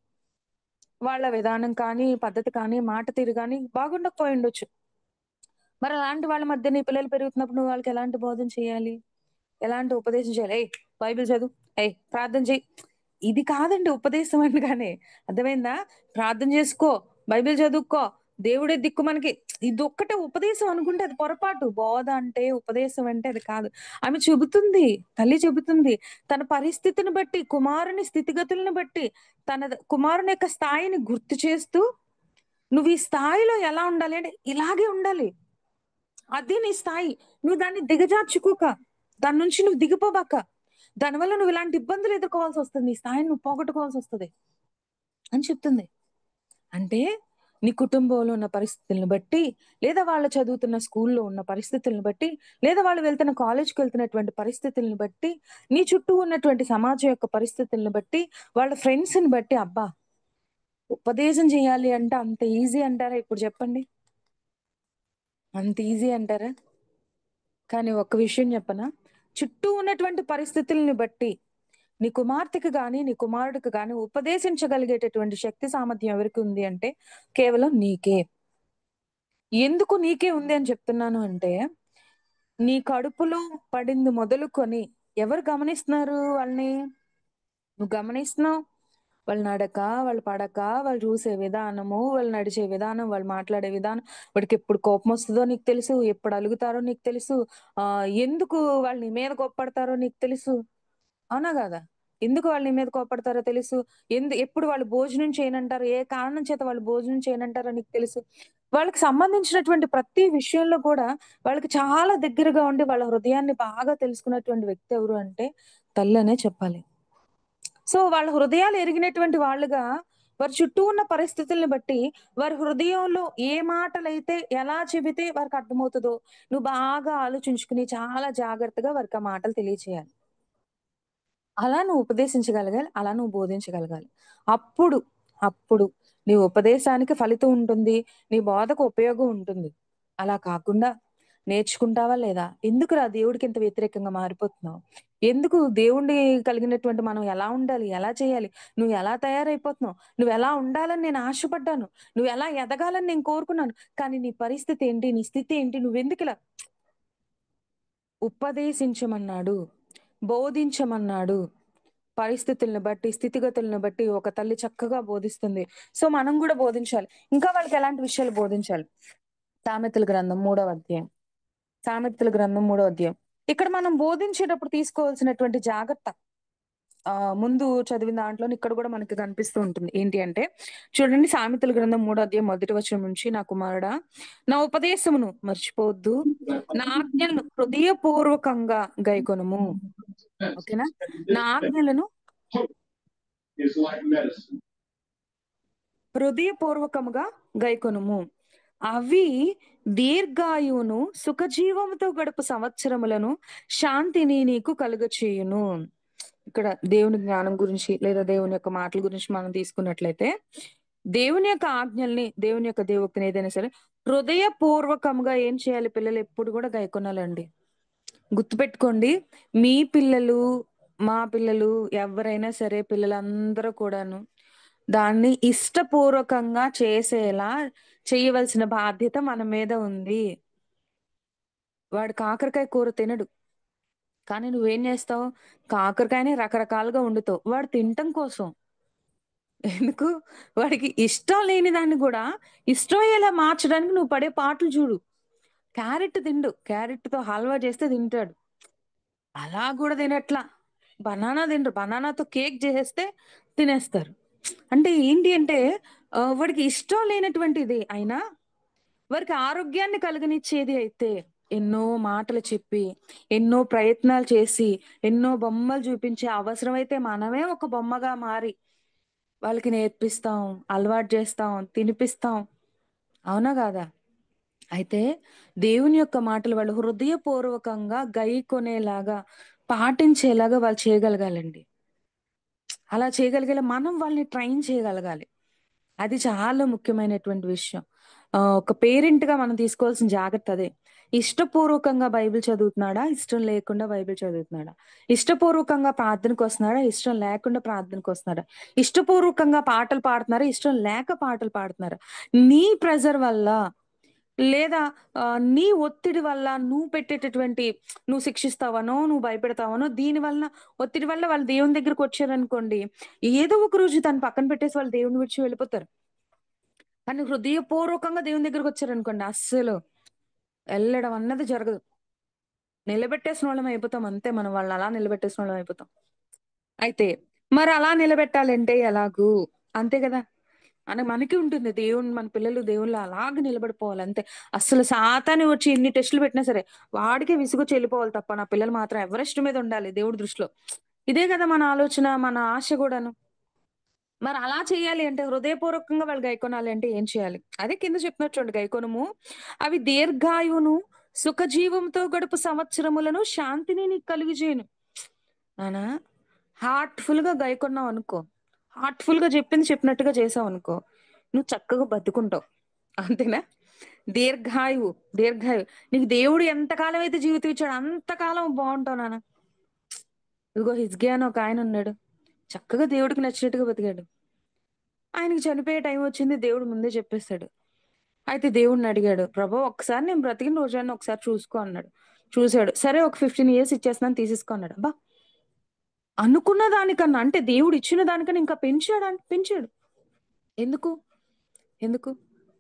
వాళ్ళ విధానం కానీ, పద్ధతి కానీ, మాట తీరు గాని బాగుండకపోయుండొచ్చు. మరి అలాంటి వాళ్ళ మధ్య నీ పిల్లలు పెరుగుతున్నప్పుడు నువ్వు వాళ్ళకి ఎలాంటి బోధన చేయాలి? ఎలాంటి ఉపదేశం చేయాలి? "ఏయ్! బైబిల్ చదువు. ఏయ్! ప్రార్థన చెయి." ఇది కాదండి ఉపదేశం అనగానే. అర్థమైందా? ప్రార్థన చేసుకో, బైబిల్ చదువుకో, దేవుడే దిక్కు మనకి. ఇదొక్కటే ఉపదేశం అనుకుంటే అది పొరపాటు. బోధ అంటే, ఉపదేశం అంటే అది కాదు. ఆమె చెబుతుంది, తల్లి చెబుతుంది. తన పరిస్థితిని బట్టి, కుమారుని స్థితిగతులను బట్టి, కుమారుని యొక్క స్థాయిని గుర్తు చేస్తూ, నువ్వు ఈ స్థాయిలో ఎలా ఉండాలి అంటే, ఇలాగే ఉండాలి. అది నీ స్థాయి. నువ్వు దాన్ని దిగజార్చుకోక. దాని నుంచి నువ్వు దిగిపోబాక. దానివల్ల నువ్వు ఇలాంటి ఇబ్బందులు ఎదుర్కోవాల్సొస్తది. నీ స్థాయిని నువ్వు పోగొట్టుకోవాల్సొస్తది అని చెప్తుంది. అంటే నీ కుటుంబంలో ఉన్న పరిస్థితులను బట్టి, లేదా వాళ్ళు చదువుతున్న స్కూల్లో ఉన్న పరిస్థితులను బట్టి, లేదా వాళ్ళు వెళ్తున్న కాలేజ్‌కెళ్తున్నటువంటి పరిస్థితులను బట్టి, నీ చుట్టూ ఉన్నటువంటి సమాజం యొక్క పరిస్థితులను బట్టి, వాళ్ళ ఫ్రెండ్స్‌ని బట్టి అబ్బా! ఉపదేశం చేయాలి అంటే అంత ఈజీ అంటారా ఇప్పుడు చెప్పండి? అంత ఈజీ అంటారా? కానీ ఒక్క విషయం చెప్పనా? చుట్టూ ఉన్నటువంటి పరిస్థితుల్ని బట్టి, నీ కుమార్తెకి గాని, నీ కుమారుడికి గాని ఉపదేశించగలిగేటటువంటి శక్తి సామర్థ్యం ఎవరికి ఉంది అంటే, కేవలం నీకే. ఎందుకు నీకే ఉంది అని చెప్తున్నాను అంటే, నీ కడుపులో పడింది మొదలుకొని ఎవరు గమనిస్తున్నారు వాళ్ళని? నువ్వు గమనిస్తున్నావు. వాళ్ళ నడక, వాళ్ళ పడక, వాళ్ళు చూసే విధానము, వాళ్ళు నడిచే విధానం, వాళ్ళు మాట్లాడే విధానం, వాడికెప్పుడు కోపమొస్తదో నీకు తెలుసు. ఎప్పుడు అలుగుతారో నీకు తెలుసు. ఎందుకు వాళ్ళు నీ మీద కోప్పడతారో నీకు తెలుసు. అవునా గాదా? ఎందుకు వాళ్ళు నీ మీద కోప్పడతారో తెలుసు. ఎప్పుడు వాళ్ళు భోజనం చేయనంటారో, ఏ కారణం చేత వాళ్ళు భోజనం చేయనంటారో నీకు తెలుసు. వాళ్ళకి సంబంధించినటువంటి ప్రతి విషయంలో కూడా వాళ్ళకి చాలా దగ్గరగా ఉండి వాళ్ళ హృదయాన్ని బాగా తెలుసుకున్నటువంటి వ్యక్తి ఎవరు అంటే తల్లనే చెప్పాలి. సో, వాళ్ళ హృదయాలు ఎరిగినటువంటి వాళ్ళుగా వారి చుట్టూ ఉన్న పరిస్థితుల్ని బట్టి వారి హృదయంలో ఏ మాటలైతే ఎలా చెబితే వారికి అర్థమవుతదో నువ్వు బాగా ఆలోచించుకుని చాలా జాగ్రత్తగా వారికి ఆ మాటలు తెలియచేయాలి. అలా నువ్వు ఉపదేశించగలగాలి. అలా నువ్వు బోధించగలగాలి. అప్పుడు, అప్పుడు నీ ఉపదేశానికి ఫలితం ఉంటుంది. నీ బోధకు ఉపయోగం ఉంటుంది. అలా కాకుండా నేర్చుకుంటావా లేదా? ఎందుకురా దేవుడికింత వ్యతిరేకంగా మారిపోతున్నావు? ఎందుకు దేవుడిని కలిగినటువంటి మనం ఎలా ఉండాలి? ఎలా చేయాలి? నువ్వు ఎలా తయారైపోతున్నావు? నువ్వెలా ఉండాలని నేను ఆశపడ్డాను. నువ్వెలా ఎదగాలని నేను కోరుకున్నాను. కానీ నీ పరిస్థితి ఏంటి? నీ స్థితి ఏంటి? నువ్వెందుకిలా ఉపదేశించమన్నాడు. బోధించమన్నాడు. పరిస్థితులను బట్టి, స్థితిగతులను బట్టి ఒక తల్లి చక్కగా బోధిస్తుంది. సో, మనం గూడా బోధించాలి. ఇంకా వాళ్ళకెలాంటి విషయాలు బోధించాలి? సామెతల గ్రంథం 3వ అధ్యాయం. సామెతల గ్రంథం 3వ అధ్యాయం. ఇక్కడ మనం బోధించేటప్పుడు తీసుకోవాల్సినటువంటి జాగ్రత్త ముందు చదివిన దాంట్లోనే ఇక్కడ గూడా మనకి కనిపిస్తూ ఉంటుంది. ఏంటి అంటే చూడండి సామెతల గ్రంథం 3వ అధ్యాయం మొదటి వచనం నుంచి నా కుమారుడా నా ఉపదేశమును మర్చిపోవద్దు. నా ఆజ్ఞలను హృదయపూర్వకంగా గైకొనుము. ఓకేనా? నా ఆజ్ఞలను హృదయపూర్వకముగా గైకొనుము. అవి దీర్ఘాయువును, సుఖజీవముతో గడుపు సంవత్సరములను, శాంతిని నీకు కలుగచేయును. ఇక్కడ దేవుని జ్ఞానం గురించి లేదా దేవుని యొక్క మాటల గురించి మనం తీసుకున్నట్లయితే, దేవుని యొక్క ఆజ్ఞల్ని, దేవుని యొక్క దేవోక్తిని ఏదైనా సరే హృదయపూర్వకంగా ఏం చేయాలి పిల్లలు ఎప్పుడు గూడా గైకొనాలండి. గుర్తుపెట్టుకోండి. మీ పిల్లలు, మా పిల్లలు ఎవ్వరైనా సరే పిల్లలందరూ కూడాను దాన్ని ఇష్టపూర్వకంగా చేసేలా చేయవలసిన బాధ్యత మన మీద ఉంది. వాడు కాకరకాయ కూర తినడు. కానీ నువ్వేం జేస్తావు? కాకరకాయని రకరకాలుగా వండుతావు. వాడు తినటం కోసం. ఎందుకు? వాడికి ఇష్టం లేని దాన్ని గూడా ఇష్టమయ్యేలా మార్చడానికి నువ్వు పడే పాట్లు చూడు. క్యారెట్ తినడు. క్యారెట్‌తో హల్వా చేస్తే తింటాడు. అలా గూడా తినట్లా. బనానా తినరు. బనానాతో కేక్ చేసేస్తే తినేస్తారు. అంటే ఏంటి అంటే వాడికి ఇష్టం లేనటువంటిది అయినా వారికి ఆరోగ్యాన్ని కలుగనిచ్చేది అయితే ఎన్నో మాటలు చెప్పి, ఎన్నో ప్రయత్నాలు చేసి, ఎన్నో బొమ్మలు చూపించి అవసరమైతే మనమే ఒక బొమ్మగా మారి వాళ్ళకి నేర్పిస్తాం, అలవాటు చేస్తాం, తినిపిస్తాం. అవునా కాదా? అయితే దేవుని యొక్క మాటలు వాళ్ళు హృదయపూర్వకంగా గైకొనేలాగా, పాటించేలాగా వాళ్ళు చేయగలగాలండి. అలా చేయగలిగేలా మనం వాళ్ళని ట్రైన్ చేయగలగాలి. అది చాలా ముఖ్యమైనటువంటి విషయం. ఒక పేరెంట్‌గా మనం తీసుకోవాల్సిన జాగ్రత్త అదే. ఇష్టపూర్వకంగా బైబిల్ చదువుతున్నాడా? ఇష్టం లేకుండా బైబిల్ చదువుతున్నాడా? ఇష్టపూర్వకంగా ప్రార్థనకొస్తున్నాడా? ఇష్టం లేకుండా ప్రార్థనకొస్తున్నాడా? ఇష్టపూర్వకంగా పాటలు పాడుతున్నారా? ఇష్టం లేక పాటలు పాడుతున్నారా? నీ ప్రెషర్ వల్ల లేదా నీ ఒత్తిడి వల్ల నువ్వు పెట్టేటటువంటి నువ్వు శిక్షిస్తావనో, నువ్వు భయపెడతావనో దీని వలన ఒత్తిడి వల్ల వాళ్ళు దేవుని దగ్గరకొచ్చారనుకోండి, ఏదో ఒక రోజు దాన్ని పక్కన పెట్టేసి వాళ్ళు దేవుడిని విడిచి వెళ్ళిపోతారు. కానీ హృదయపూర్వకంగా దేవుని దగ్గరకొచ్చారనుకోండి అస్సలు ఎళ్ళడం అన్నది జరగదు. నిలబెట్టేసినోళ్ళం అయిపోతాం అంతే మనం వాళ్ళని అలా నిలబెట్టేసినోళ్ళం అయిపోతాం. అయితే మరలా నిలబెట్టాలంటే ఎలాగూ? అంతే గదా! మనకి ఉంటుంది. మన పిల్లలు దేవుళ్ళో అలాగ నిలబడిపోవాలి అంతే. అస్సలు సాతాను వచ్చి ఎన్ని టెస్టులు పెట్టినా సరే, వాడికే విసుగొచ్చి ఎళ్ళిపోవాలి తప్ప, నా పిల్లలు మాత్రం ఎవరెస్ట్ మీద ఉండాలి దేవుడి దృష్టిలో. ఇదే గదా మన ఆలోచన, మన ఆశ గూడాను. మరి అలా చేయాలి అంటే హృదయపూర్వకంగా వాళ్ళు గైకొనాలి అంటే ఏం చేయాలి? అదే కింద చెప్పినట్టు చూడండి గైకొనుము. అవి దీర్ఘాయువును, సుఖజీవంతో గడుపు సంవత్సరములను, శాంతిని నీకు కలుగజేయును. నాన్న హార్ట్‌ఫుల్‌గా గైకొన్నావనుకో, హార్ట్‌ఫుల్‌గా చెప్పింది చెప్పినట్టుగా చేశావనుకో, నువ్వు చక్కగా బతుకుంటావు. అంతేనా? దీర్ఘాయువు, దీర్ఘాయువు. నీకు దేవుడు ఎంత కాలం అయితే జీవితం ఇచ్చాడో అంత కాలం బావుంటావు నాన్న. ఇదిగో హిజ్కియా అని ఒకాయనున్నాడు. చక్కగా దేవుడికి నచ్చినట్టుగా బతికాడు. ఆయనకి చనిపోయే టైం వచ్చింది. దేవుడు ముందే చెప్పేసాడు. అయితే దేవుడినడిగాడు, "ప్రభూ ఒక్కసారి నేను బ్రతికిన రోజులన్నీ ఒకసారి చూసుకో" అన్నాడు. చూసాడు. సరే ఒక 15 ఇయర్స్ ఇచ్చేస్తున్నాను తీసేసుకో అన్నాడు. అబ్బా! అనుకున్న దానికన్నా అంటే దేవుడు ఇచ్చిన దానికన్నా ఇంకా పెంచాడు. ఎందుకు? ఎందుకు?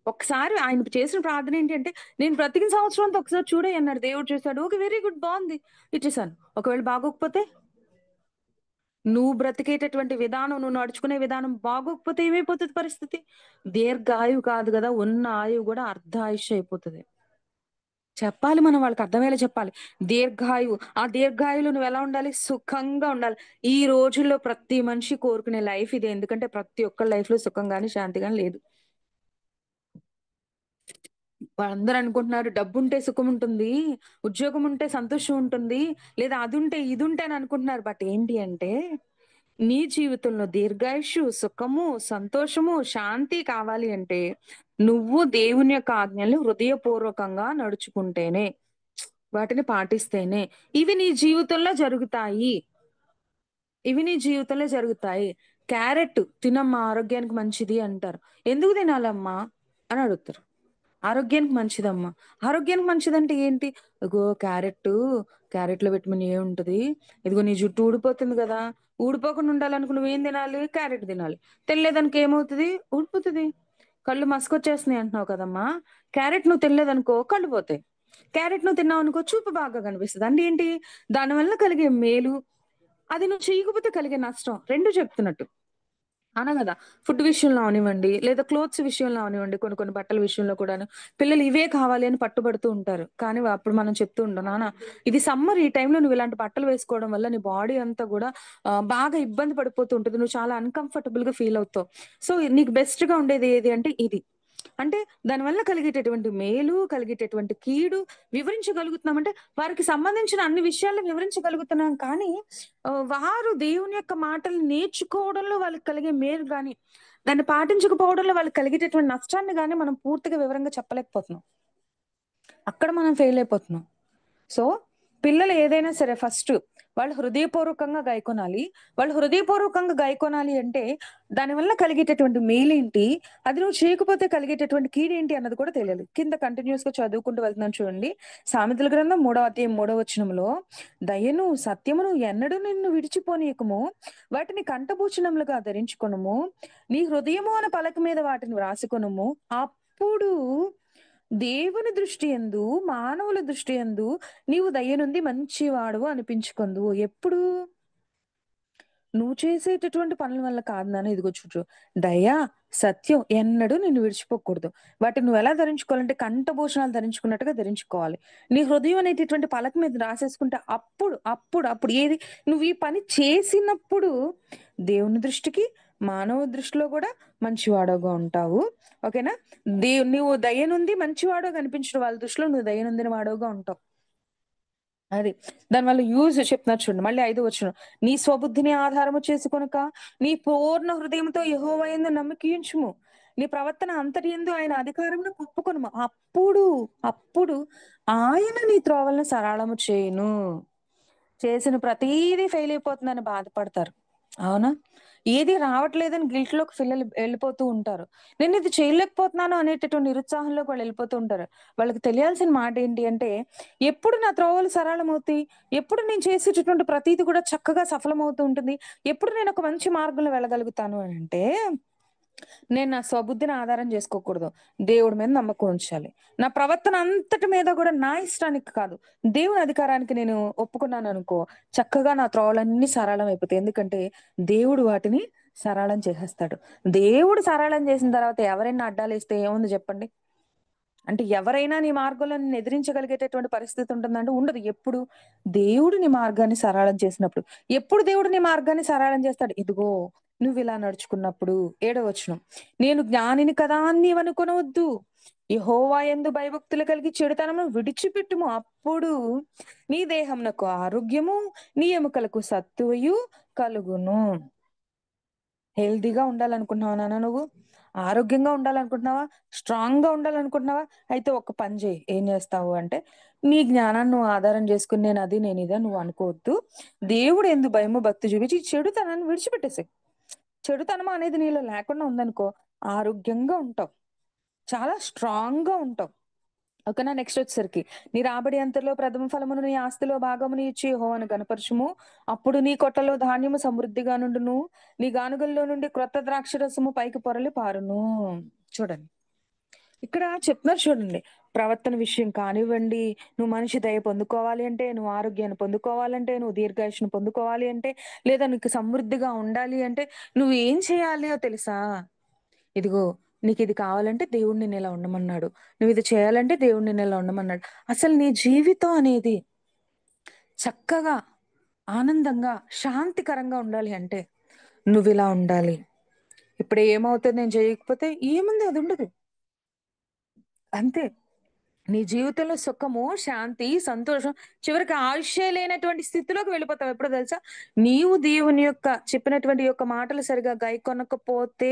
ఒక్కసారి ఆయన చేసిన ప్రార్థన ఏంటి అంటే, "నేను బ్రతికిన సంవత్సరం అంతా ఒకసారి చూడేయి" అన్నాడు. దేవుడు చూసాడు. ఓకే. వెరీ గుడ్ బావుంది. ఇచ్చేసాను. ఒకవేళ బాగోకపోతే? నువ్వు బ్రతికేటటువంటి విధానం, నువ్వు నడుచుకునే విధానం బాగోకపోతే ఏమైపోతది పరిస్థితి? దీర్ఘాయువు కాదు గదా! ఉన్న ఆయువు గూడా అర్ధాయుష్షు అయిపోతది. చెప్పాలి మనం వాళ్ళకి అర్థమయ్యేలా చెప్పాలి. దీర్ఘాయువు, ఆ దీర్ఘాయువులో నువ్వెలా ఉండాలి? సుఖంగా ఉండాలి. ఈ రోజుల్లో ప్రతి మనిషి కోరుకునే లైఫ్ ఇదే. ఎందుకంటే ప్రతి ఒక్కళ్ళ లైఫ్‌లో సుఖం గాని, శాంతి గాని లేదు. వాళ్ళందరూ అనుకుంటున్నారు డబ్బుంటే సుఖముంటుంది, ఉద్యోగం ఉంటే సంతోషం ఉంటుంది, లేదా అదుంటే, ఇదుంటే అని అనుకుంటున్నారు. బట్ ఏంటి అంటే, నీ జీవితంలో దీర్ఘాయుష్షు, సుఖము, సంతోషము, శాంతి కావాలి అంటే, నువ్వు దేవుని యొక్క ఆజ్ఞల్ని హృదయపూర్వకంగా నడుచుకుంటేనే, వాటిని పాటిస్తేనే, ఇవి నీ జీవితంలో జరుగుతాయి. ఇవి నీ జీవితంలో జరుగుతాయి. క్యారెట్ తినమ్మా ఆరోగ్యానికి మంచిది అంటారు. ఎందుకు తినాలమ్మా? అని అడుగుతారు. ఆరోగ్యానికి మంచిదమ్మా. ఆరోగ్యానికి మంచిదంటే ఏంటి? ఇగో క్యారెట్‌లో విటమిన్ ఏ ఉంటది. ఇదిగో నీ జుట్టు ఊడిపోతుంది గదా! ఊడిపోకుండా ఉండాలనుకో నువ్వేం తినాలి? క్యారెట్ తినాలి. తినలేదనుకో ఏమవుతది? ఊడిపోతది. కళ్ళు మసకొచ్చేస్తున్నాయి అంటున్నావు కదమ్మా! క్యారెట్ నువ్వు తినలేదనుకో కళ్ళు పోతాయి. క్యారెట్ నువ్వు తిన్నావనుకో చూపు బాగా కనిపిస్తది. అంటే ఏంటి? దానివల్ల కలిగే మేలు, అది నువ్వు చేయకపోతే కలిగే నష్టం 2 చెప్తున్నట్టు. అవునా గదా! ఫుడ్ విషయంలో అవనివ్వండి, లేదా క్లోత్స్ విషయంలో అవనివ్వండి, కొన్ని కొన్ని బట్టల విషయంలో కూడాను. పిల్లలు ఇవే కావాలి అని పట్టుబడుతూ ఉంటారు. కానీ అప్పుడు మనం చెప్తూ ఉంటాం, నాన్న ఇది సమ్మర్ ఈ టైంలో నువ్వు ఇలాంటి బట్టలు వేసుకోవడం వల్ల నీ బాడీ అంతా గూడా బాగా ఇబ్బంది పడిపోతూ ఉంటది. నువ్వు చాలా అన్‌కంఫర్టబుల్‌గా ఫీల్ అవుతావు. సో, నీకు బెస్ట్‌గా ఉండేది ఏది అంటే ఇది. అంటే దానివల్ల కలిగేటటువంటి మేలు, కలిగేటటువంటి కీడు వివరించగలుగుతున్నామంటే, వారికి సంబంధించిన అన్ని విషయాలను వివరించగలుగుతున్నాం కానీ, వారు దేవుని యొక్క మాటలు నేర్చుకోవడంలో వాళ్ళకి కలిగే మేలు గాని, దాన్ని పాటించకపోవడంలో వాళ్ళకి కలిగేటటువంటి నష్టాన్ని గాని మనం పూర్తిగా వివరంగా చెప్పలేకపోతున్నాం. అక్కడ మనం ఫెయిల్ అయిపోతున్నాం. సో, పిల్లలు ఏదైనా సరే ఫస్ట్ వాళ్ళు హృదయపూర్వకంగా గాయకొనాలి. వాళ్ళు హృదయపూర్వకంగా గాయకొనాలి అంటే, దానివల్ల కలిగేటటువంటి మేలేంటి? అది నువ్వు చేయకపోతే కలిగేటటువంటి కీడేంటి అన్నది కూడా తెలియాలి. కింద కంటిన్యూయస్‌గా చదువుకుంటూ వెళ్తున్నాను చూడండి. సామెతల గ్రంథం 3వ అధ్యాయం 3వ వచనంలో, "దయను, సత్యమును ఎన్నడూ నిన్ను విడిచిపోనీయకము. వాటిని కంఠభూషణములుగా ధరించుకొనుము. నీ హృదయము అను పలక మీద వాటిని వ్రాసికొనుము. అప్పుడు దేవుని దృష్టి యందు, మానవుల దృష్టి యందు నీవు దయనుంది మంచివాడవు అనిపించుకొందువు." ఎప్పుడు? నువ్వు చేసేటటువంటి పనుల వల్ల కాదు నాన్న. ఇదిగో చూడు. దయ, సత్యం ఎన్నడూ నిన్ను విడిచిపోకూడదు. వాటిని నువ్వెలా ధరించుకోవాలంటే కంఠభూషణాలు ధరించుకున్నట్టుగా ధరించుకోవాలి. నీ హృదయం అనేటటువంటి పలక మీద రాసేసుకుంటే అప్పుడు ఏది నువ్వు ఈ పని చేసినప్పుడు దేవుని దృష్టికి, మానవ దృష్టిలో గూడా మంచివాడుగా ఉంటావు. ఓకేనా? నువ్వు దయనుంది మంచివాడుగా కనిపించిన వాళ్ళ దృష్టిలో నువ్వు దయనుందిన వాడవుగా ఉంటావు. అది. దానివల్ల యూజ్ చెప్తున్నారు చూడండి. మళ్ళీ 5 వచనం. "నీ స్వబుద్ధిని ఆధారము చేసుకొనక, నీ పూర్ణ హృదయంతో యెహోవా యందు నమ్మకియుంచుము. నీ ప్రవర్తన అంతటి యందు ఆయన అధికారమును ఒప్పుకొనుము. అప్పుడు ఆయన నీ త్రోవలను సరళము చేయును." చేసిన ప్రతీదీ ఫెయిల్ అయిపోతుందని బాధపడతారు. అవునా? ఏది రావట్లేదని గిల్ట్‌లోకి పిల్లలు ఎళ్ళిపోతూ ఉంటారు. నేనిది చేయలేకపోతున్నాను అనేటటువంటి నిరుత్సాహంలోకి వాళ్ళెళ్ళిపోతూ ఉంటారు. వాళ్ళకి తెలియాల్సిన మాటేంటి అంటే, ఎప్పుడు నా త్రోవలు సరళమవుతాయి? ఎప్పుడు నేను చేసేటటువంటి ప్రతీది కూడా చక్కగా సఫలమవుతూ ఉంటుంది? ఎప్పుడు నేనొక మంచి మార్గంలో వెళ్ళగలుగుతాను అనంటే, నేను నా స్వబుద్ధిని ఆధారం చేసుకోకూడదు. దేవుడి మీద నమ్మకం ఉంచాలి. నా ప్రవర్తన అంతటి మీద గూడా నా ఇష్టానికి కాదు, దేవుని అధికారానికి నేను ఒప్పుకున్నాననుకో, చక్కగా నా త్రోవలన్నీ సరళం అయిపోతాయి. ఎందుకంటే, దేవుడు వాటిని సరళం చేసేస్తాడు. దేవుడు సరళం చేసిన తర్వాత ఎవరైనా అడ్డాలేస్తే ఏముంది జెప్పండి? అంటే ఎవరైనా నీ మార్గంలో నిన్ను ఎదిరించగలిగేటటువంటి పరిస్థితి ఉంటుందంటే ఉండదు. ఎప్పుడు? దేవుడు నీ మార్గాన్ని సరళం చేసినప్పుడు. ఎప్పుడు దేవుడు నీ మార్గాన్ని సరళం చేస్తాడు? ఇదిగో నువ్విలా నడుచుకున్నప్పుడు. 7వ వచనం. "నేను జ్ఞానిని కదా అని నీవనుకొనవద్దు. యెహోవా యందు భయభక్తులు కలిగి చెడుతనమును విడిచిపెట్టుము. అప్పుడు నీ దేహమునకు ఆరోగ్యము, నీ ఎముకలకు సత్తువయు కలుగును." హెల్తీగా ఉండాలనుకుంటున్నావా నాన్న నువ్వు? ఆరోగ్యంగా ఉండాలనుకుంటున్నావా? స్ట్రాంగ్‌గా ఉండాలనుకుంటున్నావా? అయితే ఒక పని జెయి. ఏం జేస్తావు అంటే, నీ జ్ఞానాన్ని నువ్వు ఆధారం జేసుకొని నేనిదే అని నువ్వు అనుకోవద్దు. దేవుడెందు భయము, భక్తి చూపించి ఈ చెడుతనాన్ని విడిచిపెట్టేసేయి. చెడుతనం అనేది నీలో లేకుండా ఉందనుకో, ఆరోగ్యంగా ఉంటావు. చాలా స్ట్రాంగ్‌గా ఉంటావు. ఓకేనా? నెక్స్టొచ్చేసరికి, "నీ రాబడి అంతలో ప్రథమ ఫలమును నీ ఆస్తిలో భాగమును ఇచ్చి యెహోవాను గనపరచుము. అప్పుడు నీ కొట్టలో ధాన్యము సమృద్ధిగా నుండును. నీ గానుగల్లో నుండి క్రొత్త ద్రాక్షరసము పైకి పొరలి పారును." చూడండి. ఇక్కడ చెప్తున్నారు చూడండి. ప్రవర్తన విషయం కానివ్వండి, నువ్వు మనిషి దయ పొందుకోవాలి అంటే, నువ్వు ఆరోగ్యాన్ని పొందుకోవాలంటే, నువ్వు దీర్ఘాయుష్ను పొందుకోవాలి అంటే, లేదా నీకు సమృద్ధిగా ఉండాలి అంటే, నువ్వు ఏం చేయాలో తెలుసా? ఇదిగో నీకిది కావాలంటే దేవుడు నిన్నిలా ఉండమన్నాడు. నువ్విది చేయాలంటే దేవుడు నిన్నిలా ఉండమన్నాడు. అసలు నీ జీవితం అనేది చక్కగా, ఆనందంగా, శాంతికరంగా ఉండాలి అంటే నువ్విలా ఉండాలి. ఇప్పుడు ఏమవుతది నేను చేయకపోతే? ఏముంది అదుండదు. అంతే. నీ జీవితంలో సుఖము, శాంతి, సంతోషం చివరికి ఆయుష్షే లేనటువంటి స్థితిలోకి వెళ్ళిపోతావు. ఎప్పుడో తెలుసా? నీవు దేవుని యొక్క చెప్పినటువంటి యొక్క మాటలు సరిగ్గా గైకొనకపోతే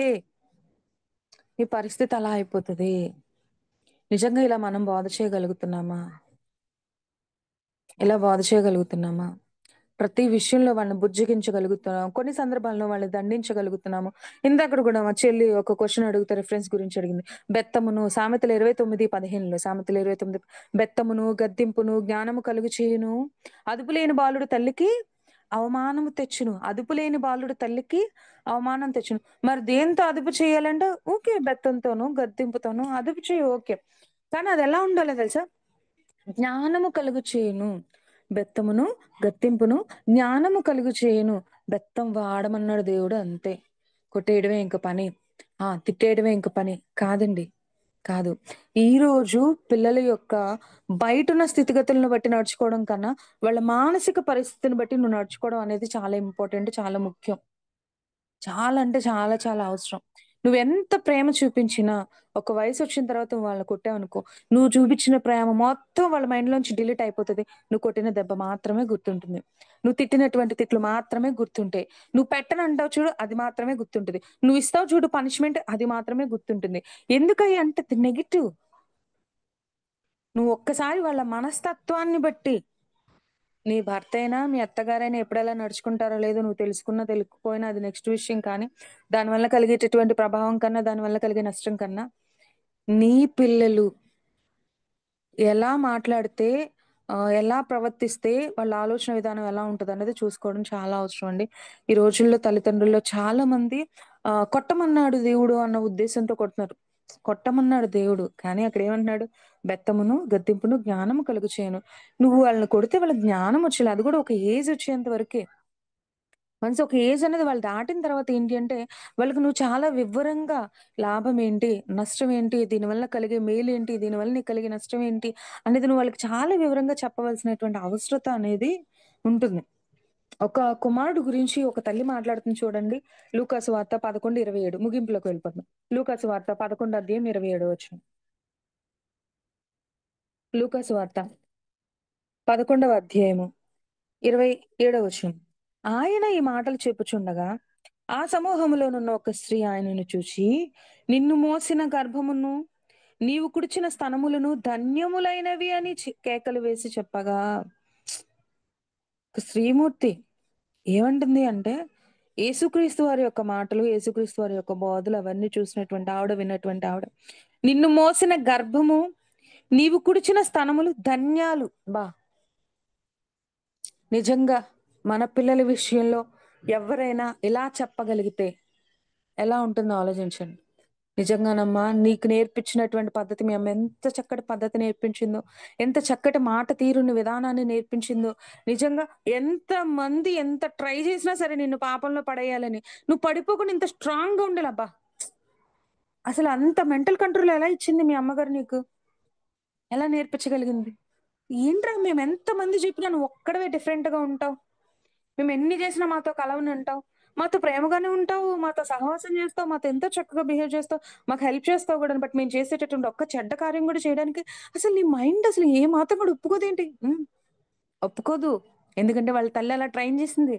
నీ పరిస్థితి అలా అయిపోతది. నిజంగా ఇలా మనం బోధ చేయగలుగుతున్నామా? ఇలా బోధ చేయగలుగుతున్నామా? ప్రతి విషయంలో వాళ్ళని బుజ్జగించగలుగుతున్నాం. కొన్ని సందర్భాల్లో వాళ్ళని దండించగలుగుతున్నాము. ఇందాకడ గూడా మా చెల్లి ఒక క్వెషన్ అడిగితే రిఫరెన్స్ గురించి అడిగింది. బెత్తమును సామెతలు 29:15 సామెతలు 29 బెత్తమును, గద్దింపును జ్ఞానము కలుగు చేయును. అదుపు లేని బాలుడు తల్లికి అవమానము తెచ్చును. అదుపు లేని బాలుడు తల్లికి అవమానం తెచ్చును. మరి దేనితో అదుపు చేయాలంటే ఓకే. బెత్తంతోనో, గద్దింపుతోనో అదుపు చెయ్యి ఓకే. కానీ అదెలా ఉండాలో తెలుసా? జ్ఞానము కలుగు చేయును. బెత్తమును, గద్దింపును జ్ఞానము కలుగు చేయును. బెత్తం వాడమన్నాడు దేవుడు అంతే. కొట్టేయడమే ఇంక పని. తిట్టేయడమే ఇంక పని. కాదండి. కాదు. ఈరోజు పిల్లల యొక్క బయటున్న స్థితిగతులను బట్టి నడుచుకోవడం కన్నా, వాళ్ళ మానసిక పరిస్థితిని బట్టి నువ్వు నడుచుకోవడం అనేది చాలా ఇంపార్టెంట్. చాలా ముఖ్యం. చాలా అంటే చాలా చాలా అవసరం. నువ్వెంత ప్రేమ చూపించినా, ఒక వయసొచ్చిన తర్వాత నువ్వు వాళ్ళని కొట్టావనుకో, నువ్వు చూపించిన ప్రేమ మొత్తం వాళ్ళ మైండ్‌లోంచి డిలీట్ అయిపోతది. నువ్వు కొట్టిన దెబ్బ మాత్రమే గుర్తుంటుంది. నువ్వు తిట్టినటువంటి తిట్లు మాత్రమే గుర్తుంటాయి. నువ్వు పెట్టనంటావు చూడు, అది మాత్రమే గుర్తుంటది. నువ్విస్తావు చూడు పనిష్మెంట్, అది మాత్రమే గుర్తుంటుంది. ఎందుకయ్య అంత నెగెటివ్? నువ్వు ఒక్కసారి వాళ్ళ మనస్తత్వాన్ని బట్టి నీ భర్తయినా, మీ అత్తగారైనా ఎప్పుడెలా నడుచుకుంటారో లేదో నువ్వు తెలుసుకున్నా, తెలియకపోయినా అది నెక్స్ట్ విషయం కానీ, దానివల్ల కలిగేటటువంటి ప్రభావం కన్నా, దానివల్ల కలిగే నష్టం కన్నా, నీ పిల్లలు ఎలా మాట్లాడితే ఎలా ప్రవర్తిస్తే వాళ్ళ ఆలోచన విధానం ఎలా ఉంటదన్నది చూసుకోవడం చాలా అవసరం అండి. ఈ రోజుల్లో తల్లిదండ్రుల్లో చాలామంది కొట్టమన్నాడు దేవుడు అన్న ఉద్దేశంతో కొడుతున్నారు. కొట్టమన్నాడు దేవుడు. కానీ అక్కడేమంటున్నాడు? బెత్తమును, గద్దింపును, జ్ఞానము కలుగచేయును. నువ్వు వాళ్ళని కొడితే వాళ్ళకి జ్ఞానం వచ్చేలా అది కూడా ఒక ఏజ్ వచ్చేంత వరకే. వన్స్ ఒక ఏజ్ అనేది వాళ్ళు దాటిన తర్వాత ఏంటి అంటే, వాళ్ళకి నువ్వు చాలా వివరంగా లాభం ఏంటి? నష్టం ఏంటి? దీనివల్ల కలిగే మేలేంటి? దీనివల్ల నీకు కలిగే నష్టం ఏంటి? అనేది నువ్వు వాళ్ళకి చాలా వివరంగా చెప్పవలసినటువంటి అవసరత అనేది ఉంటుంది. ఒక కుమారుడు గురించి ఒక తల్లి మాట్లాడుతుంది చూడండి. లూకాసు వార్త 11:27 ముగింపులోకి వెళ్ళిపోతున్నాం. లూకాసు వార్త 11 అధ్యాయం 27 వచనం. లూకాసు వార్త 11వ అధ్యాయము 27 వచనం. ఆయన ఈ మాటలు చెప్పుచుండగా ఆ సమూహములోనున్న ఒక స్త్రీ ఆయనను చూచి, నిన్ను మోసిన గర్భమును, నీవు కుడిచిన స్తనములను ధన్యములైనవి అని కేకలు వేసి చెప్పగా, ఒక స్త్రీమూర్తి ఏమంటుంది అంటే, యేసుక్రీస్తు వారి యొక్క మాటలు, యేసుక్రీస్తు వారి యొక్క బోధలు అవన్నీ చూసినటువంటి ఆవిడ, విన్నటువంటి ఆవిడ. నిన్ను మోసిన గర్భము, నీవు కుడిచిన స్తనములు ధన్యాలు. నిజంగా మన పిల్లల విషయంలో ఎవరైనా ఇలా చెప్పగలిగితే ఎలా ఉంటుందో ఆలోచించండి. నిజంగానమ్మా నీకు నేర్పించినటువంటి పద్ధతి మీ అమ్మ ఎంత చక్కటి పద్ధతి నేర్పించిందో, ఎంత చక్కటి మాట తీరుని విధానాన్ని నేర్పించిందో, నిజంగా ఎంతమంది ఎంత ట్రై చేసినా సరే నిన్ను పాపంలో పడేయాలని, నువ్వు పడిపోకుండా ఇంత స్ట్రాంగ్‌గా ఉండాలబ్బా! అసలు అంత మెంటల్ కంట్రోల్ ఎలా ఇచ్చింది మీ అమ్మగారు నీకు? ఎలా నేర్పించగలిగింది? ఏంట్రా మేమెంతమంది చెప్పినా నువ్వు ఒక్కడివే డిఫరెంట్‌గా ఉంటావు. మేమెన్ని చేసినా మాతో కలవని అంటావు. మాతో ప్రేమగానే ఉంటావు. మాతో సహవాసం చేస్తావు. మాతో ఎంతో చక్కగా బిహేవ్ చేస్తావు. మాకు హెల్ప్ చేస్తావు గూడాను. బట్ మేము చేసేటటువంటి ఒక్క చెడ్డ కార్యం గూడా చేయడానికి అసలు నీ మైండ్ అసలు ఏ మాత్రం కూడా ఒప్పుకోదేంటి? ఒప్పుకోదు. ఎందుకంటే వాళ్ళ తల్లి అలా ట్రైన్ చేసింది.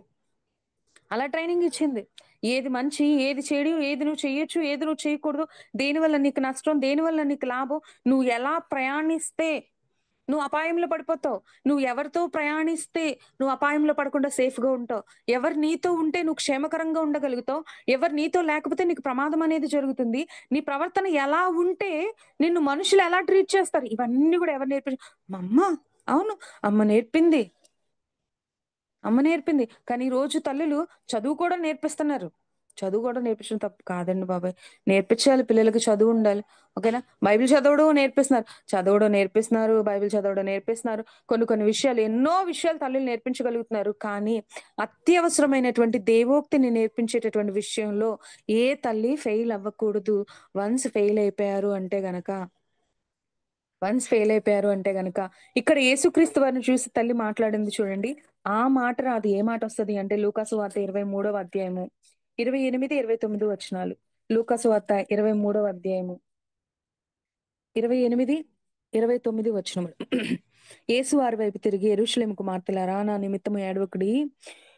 అలా ట్రైనింగ్ ఇచ్చింది. ఏది మంచి, ఏది చెడు, ఏది నువ్వు చెయ్యొచ్చు, ఏది నువ్వు చేయకూడదు, దేనివల్ల నీకు నష్టం, దేనివల్ల నీకు లాభం, నువ్వు ఎలా ప్రయాణిస్తే నువ్వు అపాయంలో పడిపోతావు. నువ్వు ఎవరితో ప్రయాణిస్తే నువ్వు అపాయంలో పడకుండా సేఫ్‌గా ఉంటావు. ఎవరు నీతో ఉంటే నువ్వు క్షేమకరంగా ఉండగలుగుతావు. ఎవరు నీతో లేకపోతే నీకు ప్రమాదం అనేది జరుగుతుంది. నీ ప్రవర్తన ఎలా ఉంటే నిన్ను మనుషులు ఎలా ట్రీట్ చేస్తారు. ఇవన్నీ గూడా ఎవరు మా అమ్మ. అవును. అమ్మ నేర్పింది. అమ్మ నేర్పింది. కానీ ఈ రోజు తల్లులు చదువు కూడా నేర్పిస్తున్నారు. చదువు కూడా నేర్పించడం తప్పు కాదండి బాబాయ్. నేర్పించాలి పిల్లలకి చదువుండాలి. ఓకేనా? బైబిల్ చదవడం నేర్పిస్తున్నారు. చదవడం నేర్పిస్తున్నారు. బైబిల్ చదవడం నేర్పిస్తున్నారు. కొన్ని కొన్ని విషయాలు ఎన్నో విషయాలు తల్లులు నేర్పించగలుగుతున్నారు. కానీ అత్యవసరమైనటువంటి దేవోక్తిని నేర్పించేటటువంటి విషయంలో ఏ తల్లి ఫెయిల్ అవ్వకూడదు. వన్స్ ఫెయిల్ అయిపోయారు అంటే గనక ఇక్కడ యేసుక్రీస్తు వారిని చూసి తల్లి మాట్లాడింది చూడండి. ఆ మాట రాదు. ఏ మాటొస్తది అంటే లూకాసు వార్త 23వ అధ్యాయము 28, 29 వచనాలు. లూకాసు వార్త 23వ అధ్యాయము 28, 29 వచనములు. యేసు వారి వైపు తిరిగి యెరూషలేము కుమార్తెలారా నా నిమిత్తము ఏడవకుడి.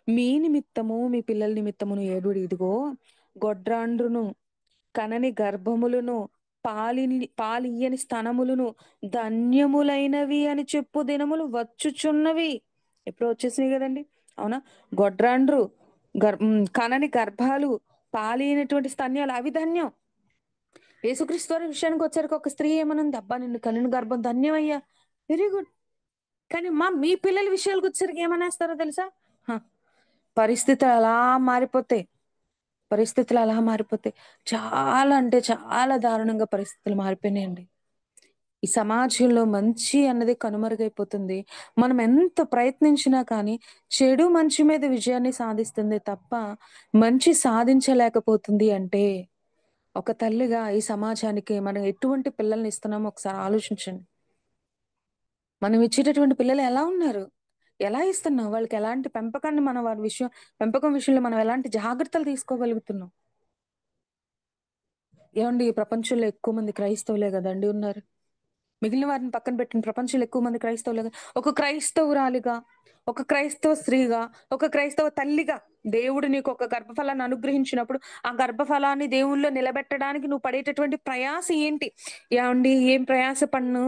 మీ నిమిత్తము, మీ పిల్లల నిమిత్తమును ఏడువుడి. ఇదిగో గొడ్రాండ్రును కనని గర్భములను, పాలియ్యని స్తనములను ధన్యములైనవి అని చెప్పు దినములు వచ్చుచున్నవి. ఎప్పుడో వచ్చేసినాయి గదండీ! అవునా? గొడ్రాండ్రు, కనని గర్భాలు, పాలియనటువంటి స్తన్యాలు అవి ధన్యం. యేసుక్రీస్తు వారి విషయానికొచ్చేసరికి ఒక స్త్రీ ఏమనంది? అబ్బా! నిన్ను కనిన గర్భం ధన్యమయ్యా. Very good. కానీ మీ పిల్లల విషయాలకొచ్చేసరికి ఏమనేస్తారో తెలుసా? హ! పరిస్థితులు అలా మారిపోతాయి. పరిస్థితులు అలా మారిపోతాయి. చాలా అంటే చాలా దారుణంగా పరిస్థితులు మారిపోయినాయండి. ఈ సమాజంలో మంచి అన్నది కనుమరుగైపోతుంది. మనం ఎంత ప్రయత్నించినా కానీ చెడు మంచి మీద విజయాన్ని సాధిస్తుంది తప్ప మంచి సాధించలేకపోతుంది అంటే ఒక తల్లిగా ఈ సమాజానికి మనం ఎటువంటి పిల్లల్ని ఇస్తున్నామో ఒకసారి ఆలోచించండి. మనం ఇచ్చేటటువంటి పిల్లలు ఎలా ఉన్నారు? ఎలా ఇస్తున్నాం? వాళ్ళకి ఎలాంటి పెంపకాన్ని మనం పెంపకం విషయంలో మనం ఎలాంటి జాగ్రత్తలు తీసుకోగలుగుతున్నాం? ఏవండీ ఈ ప్రపంచంలో ఎక్కువ మంది క్రైస్తవులే గదండీ ఉన్నారు. మిగిలిన వారిని పక్కన పెట్టిన ప్రపంచంలో ఎక్కువ మంది క్రైస్తవులే గదా! ఒక క్రైస్తవురాలిగా, ఒక క్రైస్తవ స్త్రీగా, ఒక క్రైస్తవ తల్లిగా దేవుడు నీకొక గర్భఫలాన్ని అనుగ్రహించినప్పుడు, ఆ గర్భఫలాన్ని దేవునిలో నిలబెట్టడానికి నువ్వు పడేటటువంటి ప్రయాస ఏంటి? ఏవండీ ఏం ప్రయాస పడను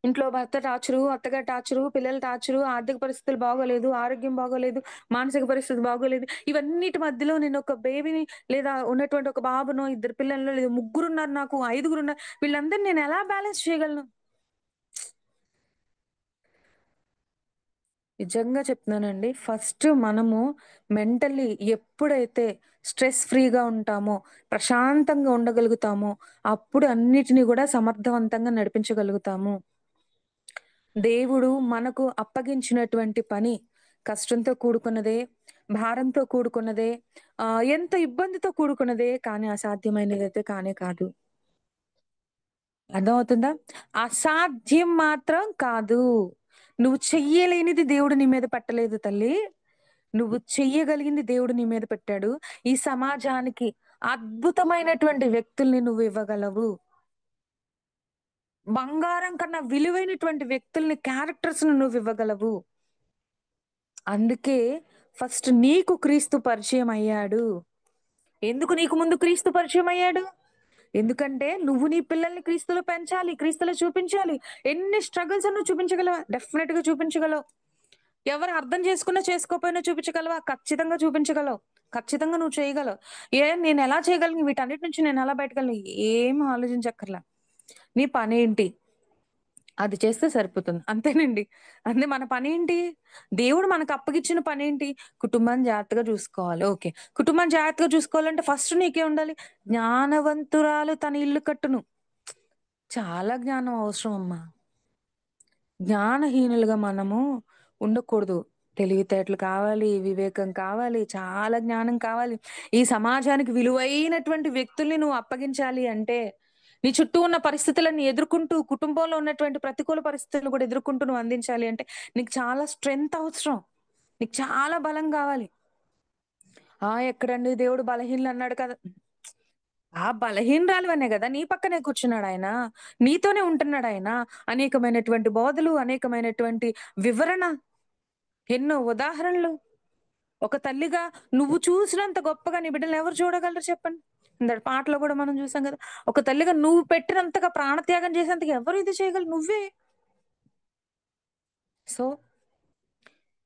ఇంట్లో భర్త టార్చరు, అత్తగారి టార్చరు, పిల్లల టార్చరు, ఆర్థిక పరిస్థితులు బాగోలేదు, ఆరోగ్యం బాగోలేదు, మానసిక పరిస్థితి బాగోలేదు. ఇవన్నిటి మధ్యలో నేనొక బేబీని లేదా ఉన్నటువంటి ఒక బాబునో, ఇద్దరు పిల్లలనో లేదా ముగ్గురున్నారు నాకు, ఐదుగురున్నారు. వీళ్ళందరిని నేనెలా బ్యాలెన్స్ చేయగలను? నిజంగా చెప్తున్నానండి. ఫస్ట్ మనము మెంటల్లీ ఎప్పుడైతే స్ట్రెస్ ఫ్రీగా ఉంటామో, ప్రశాంతంగా ఉండగలుగుతామో, అప్పుడు అన్నిటిని గూడా సమర్థవంతంగా నడిపించగలుగుతాము. దేవుడు మనకు అప్పగించినటువంటి పని కష్టంతో కూడుకున్నదే, భారంతో కూడుకున్నదే, ఎంతో ఇబ్బందితో కూడుకున్నదే, కానీ అసాధ్యమైనదైతే కానే కాదు. అర్థమవుతుందా? అసాధ్యం మాత్రం కాదు. నువ్వు చెయ్యలేనిది దేవుడు నీ మీద పెట్టలేదు తల్లి. నువ్వు చెయ్యగలిగింది దేవుడు నీ మీద పెట్టాడు. ఈ సమాజానికి అద్భుతమైనటువంటి వ్యక్తుల్ని నువ్వివ్వగలవు. బంగారం కన్నా విలువైనటువంటి వ్యక్తుల్ని, క్యారెక్టర్స్‌ని నువ్వివ్వగలవు. అందుకే ఫస్ట్ నీకు క్రీస్తు పరిచయమయ్యాడు. ఎందుకు నీకు ముందు క్రీస్తు పరిచయమయ్యాడు? ఎందుకంటే నువ్వు నీ పిల్లల్ని క్రీస్తులో పెంచాలి. క్రీస్తులో చూపించాలి. ఎన్ని స్ట్రగుల్స్ నువ్వు చూపించగలవా? డెఫినెట్‌గా చూపించగలవు. ఎవరు అర్థం చేసుకున్నా, చేసుకోకపోయినా చూపించగలవా? ఖచ్చితంగా చూపించగలవు. ఖచ్చితంగా నువ్వు చేయగలవు. నేనెలా చేయగలను? వీటన్నిటి నుంచి నేనెలా బయటకెళ్ళను? ఏం ఆలోచించక్కర్లా. నీ పనేంటి? అది చేస్తే సరిపోతుంది. అంతేనండి. అంటే మన పనేంటి? దేవుడు మనకు అప్పగిచ్చిన పనేంటి? కుటుంబాన్ని జాగ్రత్తగా చూసుకోవాలి. ఓకే. కుటుంబాన్ని జాగ్రత్తగా చూసుకోవాలంటే ఫస్ట్ నీకేం ఉండాలి? జ్ఞానవంతురాలు తన ఇల్లు కట్టును. చాలా జ్ఞానం అవసరం అమ్మా. జ్ఞానహీనులుగా మనము ఉండకూడదు. తెలివితేటలు కావాలి, వివేకం కావాలి, చాలా జ్ఞానం కావాలి. ఈ సమాజానికి విలువైనటువంటి వ్యక్తుల్ని నువ్వు అప్పగించాలి అంటే, నీ చుట్టూ ఉన్న పరిస్థితులన్నీ ఎదుర్కొంటూ, కుటుంబంలో ఉన్నటువంటి ప్రతికూల పరిస్థితులను కూడా ఎదుర్కొంటూ నువ్వు అందించాలి అంటే, నీకు చాలా స్ట్రెంత్ అవసరం. నీకు చాలా బలం గావాలి. ఎక్కడండి దేవుడు బలహీనులన్నాడు కదా! ఆ బలహీనురాలివనే గదా! నీ పక్కనే కూర్చున్నాడాయన. నీతోనే ఉంటున్నాడాయన. అనేకమైనటువంటి బోధలు, అనేకమైనటువంటి వివరణ, ఎన్నో ఉదాహరణలు. ఒక తల్లిగా నువ్వు చూసినంత గొప్పగా నీ బిడ్డల్ని ఎవరు చూడగలరు చెప్పండి? ఇందాక పాటలో గూడా మనం చూసాం గదా! ఒక తల్లిగా నువ్వు పెట్టినంతగా ప్రాణత్యాగం చేసేంతగా ఎవరు ఇది చేయగలరు? నువ్వే. సో,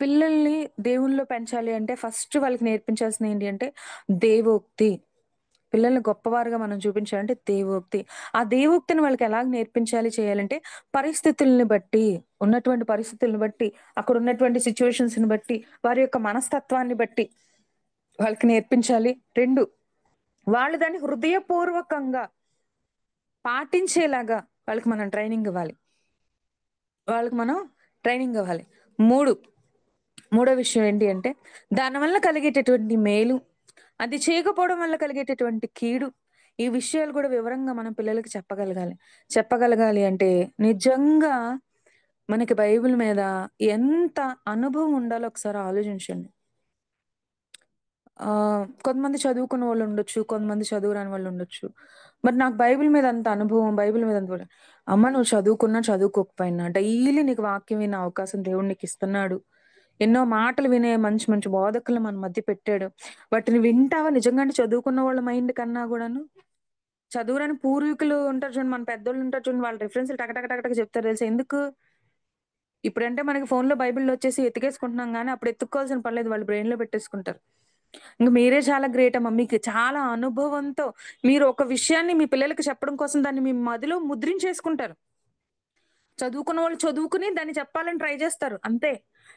పిల్లల్ని దేవునిలో పెంచాలి అంటే ఫస్ట్ వాళ్ళకి నేర్పించాల్సిందేంటి అంటే దేవోక్తి. పిల్లల్ని గొప్పవారుగా మనం చూపించాలంటే దేవోక్తి. ఆ దేవోక్తిని వాళ్ళకి ఎలాగ నేర్పించాలి, చేయాలంటే పరిస్థితుల్ని బట్టి, ఉన్నటువంటి పరిస్థితులను బట్టి, అక్కడున్నటువంటి సిట్యుయేషన్స్‌ని బట్టి, వారి యొక్క మనస్తత్వాన్ని బట్టి వాళ్ళకి నేర్పించాలి. 2 వాళ్ళు దాన్ని హృదయపూర్వకంగా పాటించేలాగా వాళ్ళకి మనం ట్రైనింగ్ ఇవ్వాలి. వాళ్ళకి మనం ట్రైనింగ్ ఇవ్వాలి. 3 మూడో విషయం ఏంటి అంటే, దానివల్ల కలిగేటటువంటి మేలు, అది చేయకపోవడం వల్ల కలిగేటటువంటి కీడు, ఈ విషయాలు కూడా వివరంగా మనం పిల్లలకి చెప్పగలగాలి. చెప్పగలగాలి అంటే నిజంగా మనకి బైబిల్ మీద ఎంత అనుభవం ఉండాలో ఒకసారి ఆలోచించండి. కొంతమంది చదువుకున్న వాళ్ళుండొచ్చు. కొంతమంది చదువు రాని వాళ్ళుండొచ్చు. మరి నాకు బైబిల్ మీద అంత అనుభవం, బైబిల్ మీద అంత అమ్మ నువ్వు చదువుకున్నా, చదువుకోకపోయినా డైలీ నీకు వాక్యం వినే అవకాశం దేవుడు నీకిస్తున్నాడు. ఎన్నో మాటలు వినే మంచి మంచి బోధకులను మన మధ్య పెట్టాడు. వాటిని వింటావా నిజంగా అంటే చదువుకున్న వాళ్ళ మైండ్ కన్నా గూడాను? చదువురాని పూర్వీకులు ఉంటారు చూడండి, మన పెద్దోళ్ళుంటారు చూడండి, వాళ్ళ రిఫరెన్స్‌లు టక టక టక టక చెప్తారు తెలుసా? ఎందుకు? ఇప్పుడంటే మనకి ఫోన్‌లో బైబిల్‌లో ఎతికేసుకుంటున్నాం గానీ, అప్పుడు ఎతుక్కోవాల్సిన పనిలేదు. వాళ్ళు బ్రెయిన్‌లో పెట్టేసుకుంటారు. ఇంక మీరే చాలా గ్రేట్ అమ్మ. మీకు చాలా అనుభవంతో మీరు ఒక విషయాన్ని మీ పిల్లలకి చెప్పడం కోసం దాన్ని మీ మదిలో ముద్రించేసుకుంటారు. చదువుకున్న వాళ్ళు చదువుకుని దాన్ని చెప్పాలని ట్రై జేస్తారు అంతే.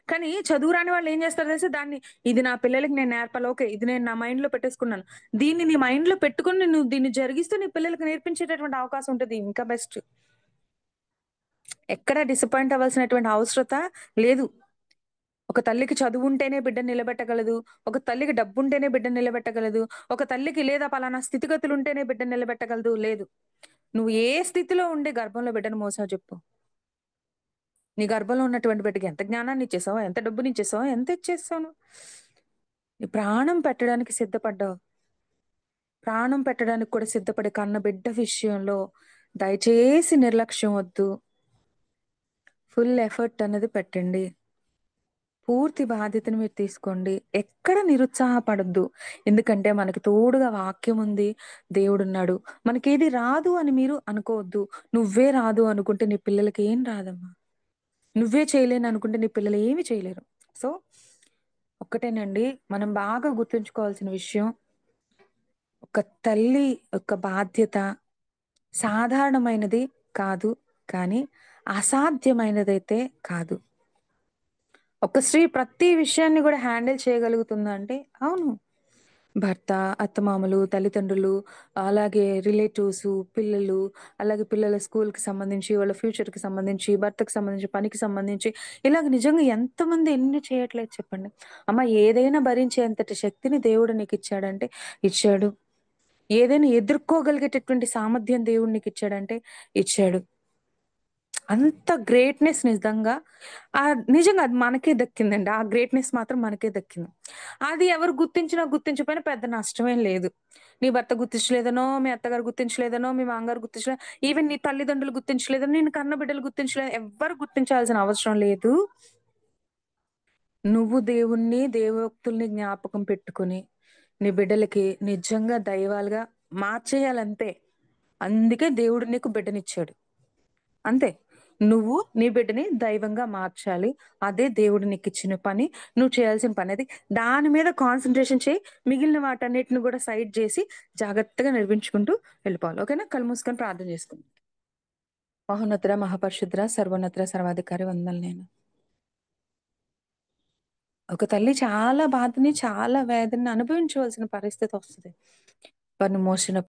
కానీ చదువు రాని వాళ్ళు ఏం జేస్తారో తెలుసా? దాన్ని ఇది నా పిల్లలకి నేను నేర్పాలి. ఓకే. ఇది నేను నా మైండ్‌లో పెట్టేసుకున్నాను. దీన్ని నీ మైండ్‌లో పెట్టుకొని నువ్వు దీన్ని జరిగిస్తూ నీ పిల్లలకి నేర్పించేటటువంటి అవకాశం ఉంటది. ఇంకా బెస్ట్. ఎక్కడ డిసప్పాయింట్ అవ్వాల్సినటువంటి అవసరత లేదు. ఒక తల్లికి చదువుంటేనే బిడ్డని నిలబెట్టగలదు. ఒక తల్లికి డబ్బుంటేనే బిడ్డని నిలబెట్టగలదు. ఒక తల్లికి లేదా పలానా స్థితిగతులుంటేనే బిడ్డని నిలబెట్టగలదు. లేదు. నువ్వు ఏ స్థితిలో ఉండి గర్భంలో బిడ్డను మోసావు చెప్పు? నీ గర్భంలో ఉన్నటువంటి బిడ్డకి ఎంత జ్ఞానాన్నిచ్చేసావు? ఎంత డబ్బునిచ్చేసావు? ఎంత ఇచ్చేసావు నువ్వు? నీ ప్రాణం పెట్టడానికి సిద్ధపడ్డావు. ప్రాణం పెట్టడానికి కూడా సిద్ధపడి కన్న బిడ్డ విషయంలో దయచేసి నిర్లక్ష్యం వద్దు. ఫుల్ ఎఫర్ట్ అనేది పెట్టండి. పూర్తి బాధ్యతను మీరు తీసుకోండి. ఎక్కడ నిరుత్సాహపడొద్దు. ఎందుకంటే మనకు తోడుగా వాక్యం ఉంది. దేవుడున్నాడు. మనకేది రాదు అని మీరు అనుకోవద్దు. నువ్వే రాదు అనుకుంటే నీ పిల్లలకి ఏం రాదమ్మా. నువ్వే చేయలేననుకుంటే నీ పిల్లలు ఏమి చేయలేరు. సో, ఒక్కటేనండి మనం బాగా గుర్తుంచుకోవాల్సిన విషయం, ఒక తల్లి యొక్క బాధ్యత సాధారణమైనది కాదు. కానీ అసాధ్యమైనదైతే కాదు. ఒక స్త్రీ ప్రతి విషయాన్ని గూడా హ్యాండిల్ చేయగలుగుతుందా అంటే అవును. భర్త, అత్తమామలు, తల్లిదండ్రులు, అలాగే రిలేటివ్సు, పిల్లలు, అలాగే పిల్లల స్కూల్‌కి సంబంధించి, వాళ్ళ ఫ్యూచర్‌కి సంబంధించి, భర్తకి సంబంధించి, పనికి సంబంధించి, ఇలాగ నిజంగా ఎంతమంది ఎన్ని చేయట్లేదు చెప్పండి. అమ్మ ఏదైనా భరించేంతటి శక్తిని దేవుడు నీకిచ్చాడంటే ఇచ్చాడు. ఏదైనా ఎదుర్కోగలిగేటటువంటి సామర్థ్యం దేవుడు నీకిచ్చాడంటే ఇచ్చాడు. అంత గ్రేట్‌నెస్ నిజంగా నిజంగా అది మనకే దక్కిందండి. ఆ గ్రేట్‌నెస్ మాత్రం మనకే దక్కింది. అది ఎవరు గుర్తించినా, గుర్తించకపోయినా పెద్ద నష్టమేం లేదు. నీ భర్త గుర్తించలేదనో, మీ అత్తగారు గుర్తించలేదనో, మీ మామగారు ఈవెన్ నీ తల్లిదండ్రులు గుర్తించలేదనో, నిన్ను కన్న బిడ్డలు ఎవ్వరు గుర్తించాల్సిన అవసరం లేదు. నువ్వు దేవుడిని, దేవోక్తుల్ని జ్ఞాపకం పెట్టుకొని, నీ బిడ్డలకి నిజంగా దైవాలుగా మార్చేయాలంతే. అందుకే దేవుడు నీకు బిడ్డనిచ్చాడు. అంతే. నువ్వు నీ బిడ్డని దైవంగా మార్చాలి. అదే దేవుడు నీకిచ్చిన పని. నువ్వు చేయాల్సిన పనది. దాని మీద కాన్సంట్రేషన్ చెయి. మిగిలిన వాటన్నిటిని గూడా సైడ్ జేసి జాగ్రత్తగా నడిపించుకుంటూ వెళ్ళిపోవాలి. ఓకేనా? కళ్ళు మూసుకొని ప్రార్థన చేసుకుందాం. మహోన్నతుడ, మహాపరిశుద్ధుడ, సర్వోన్నతుడ, సర్వాధికారి వందనాలు నాయన. ఒక తల్లి చాలా బాధని, చాలా వేదనని అనుభవించవలసిన పరిస్థితొస్తది. వారిని మోసిన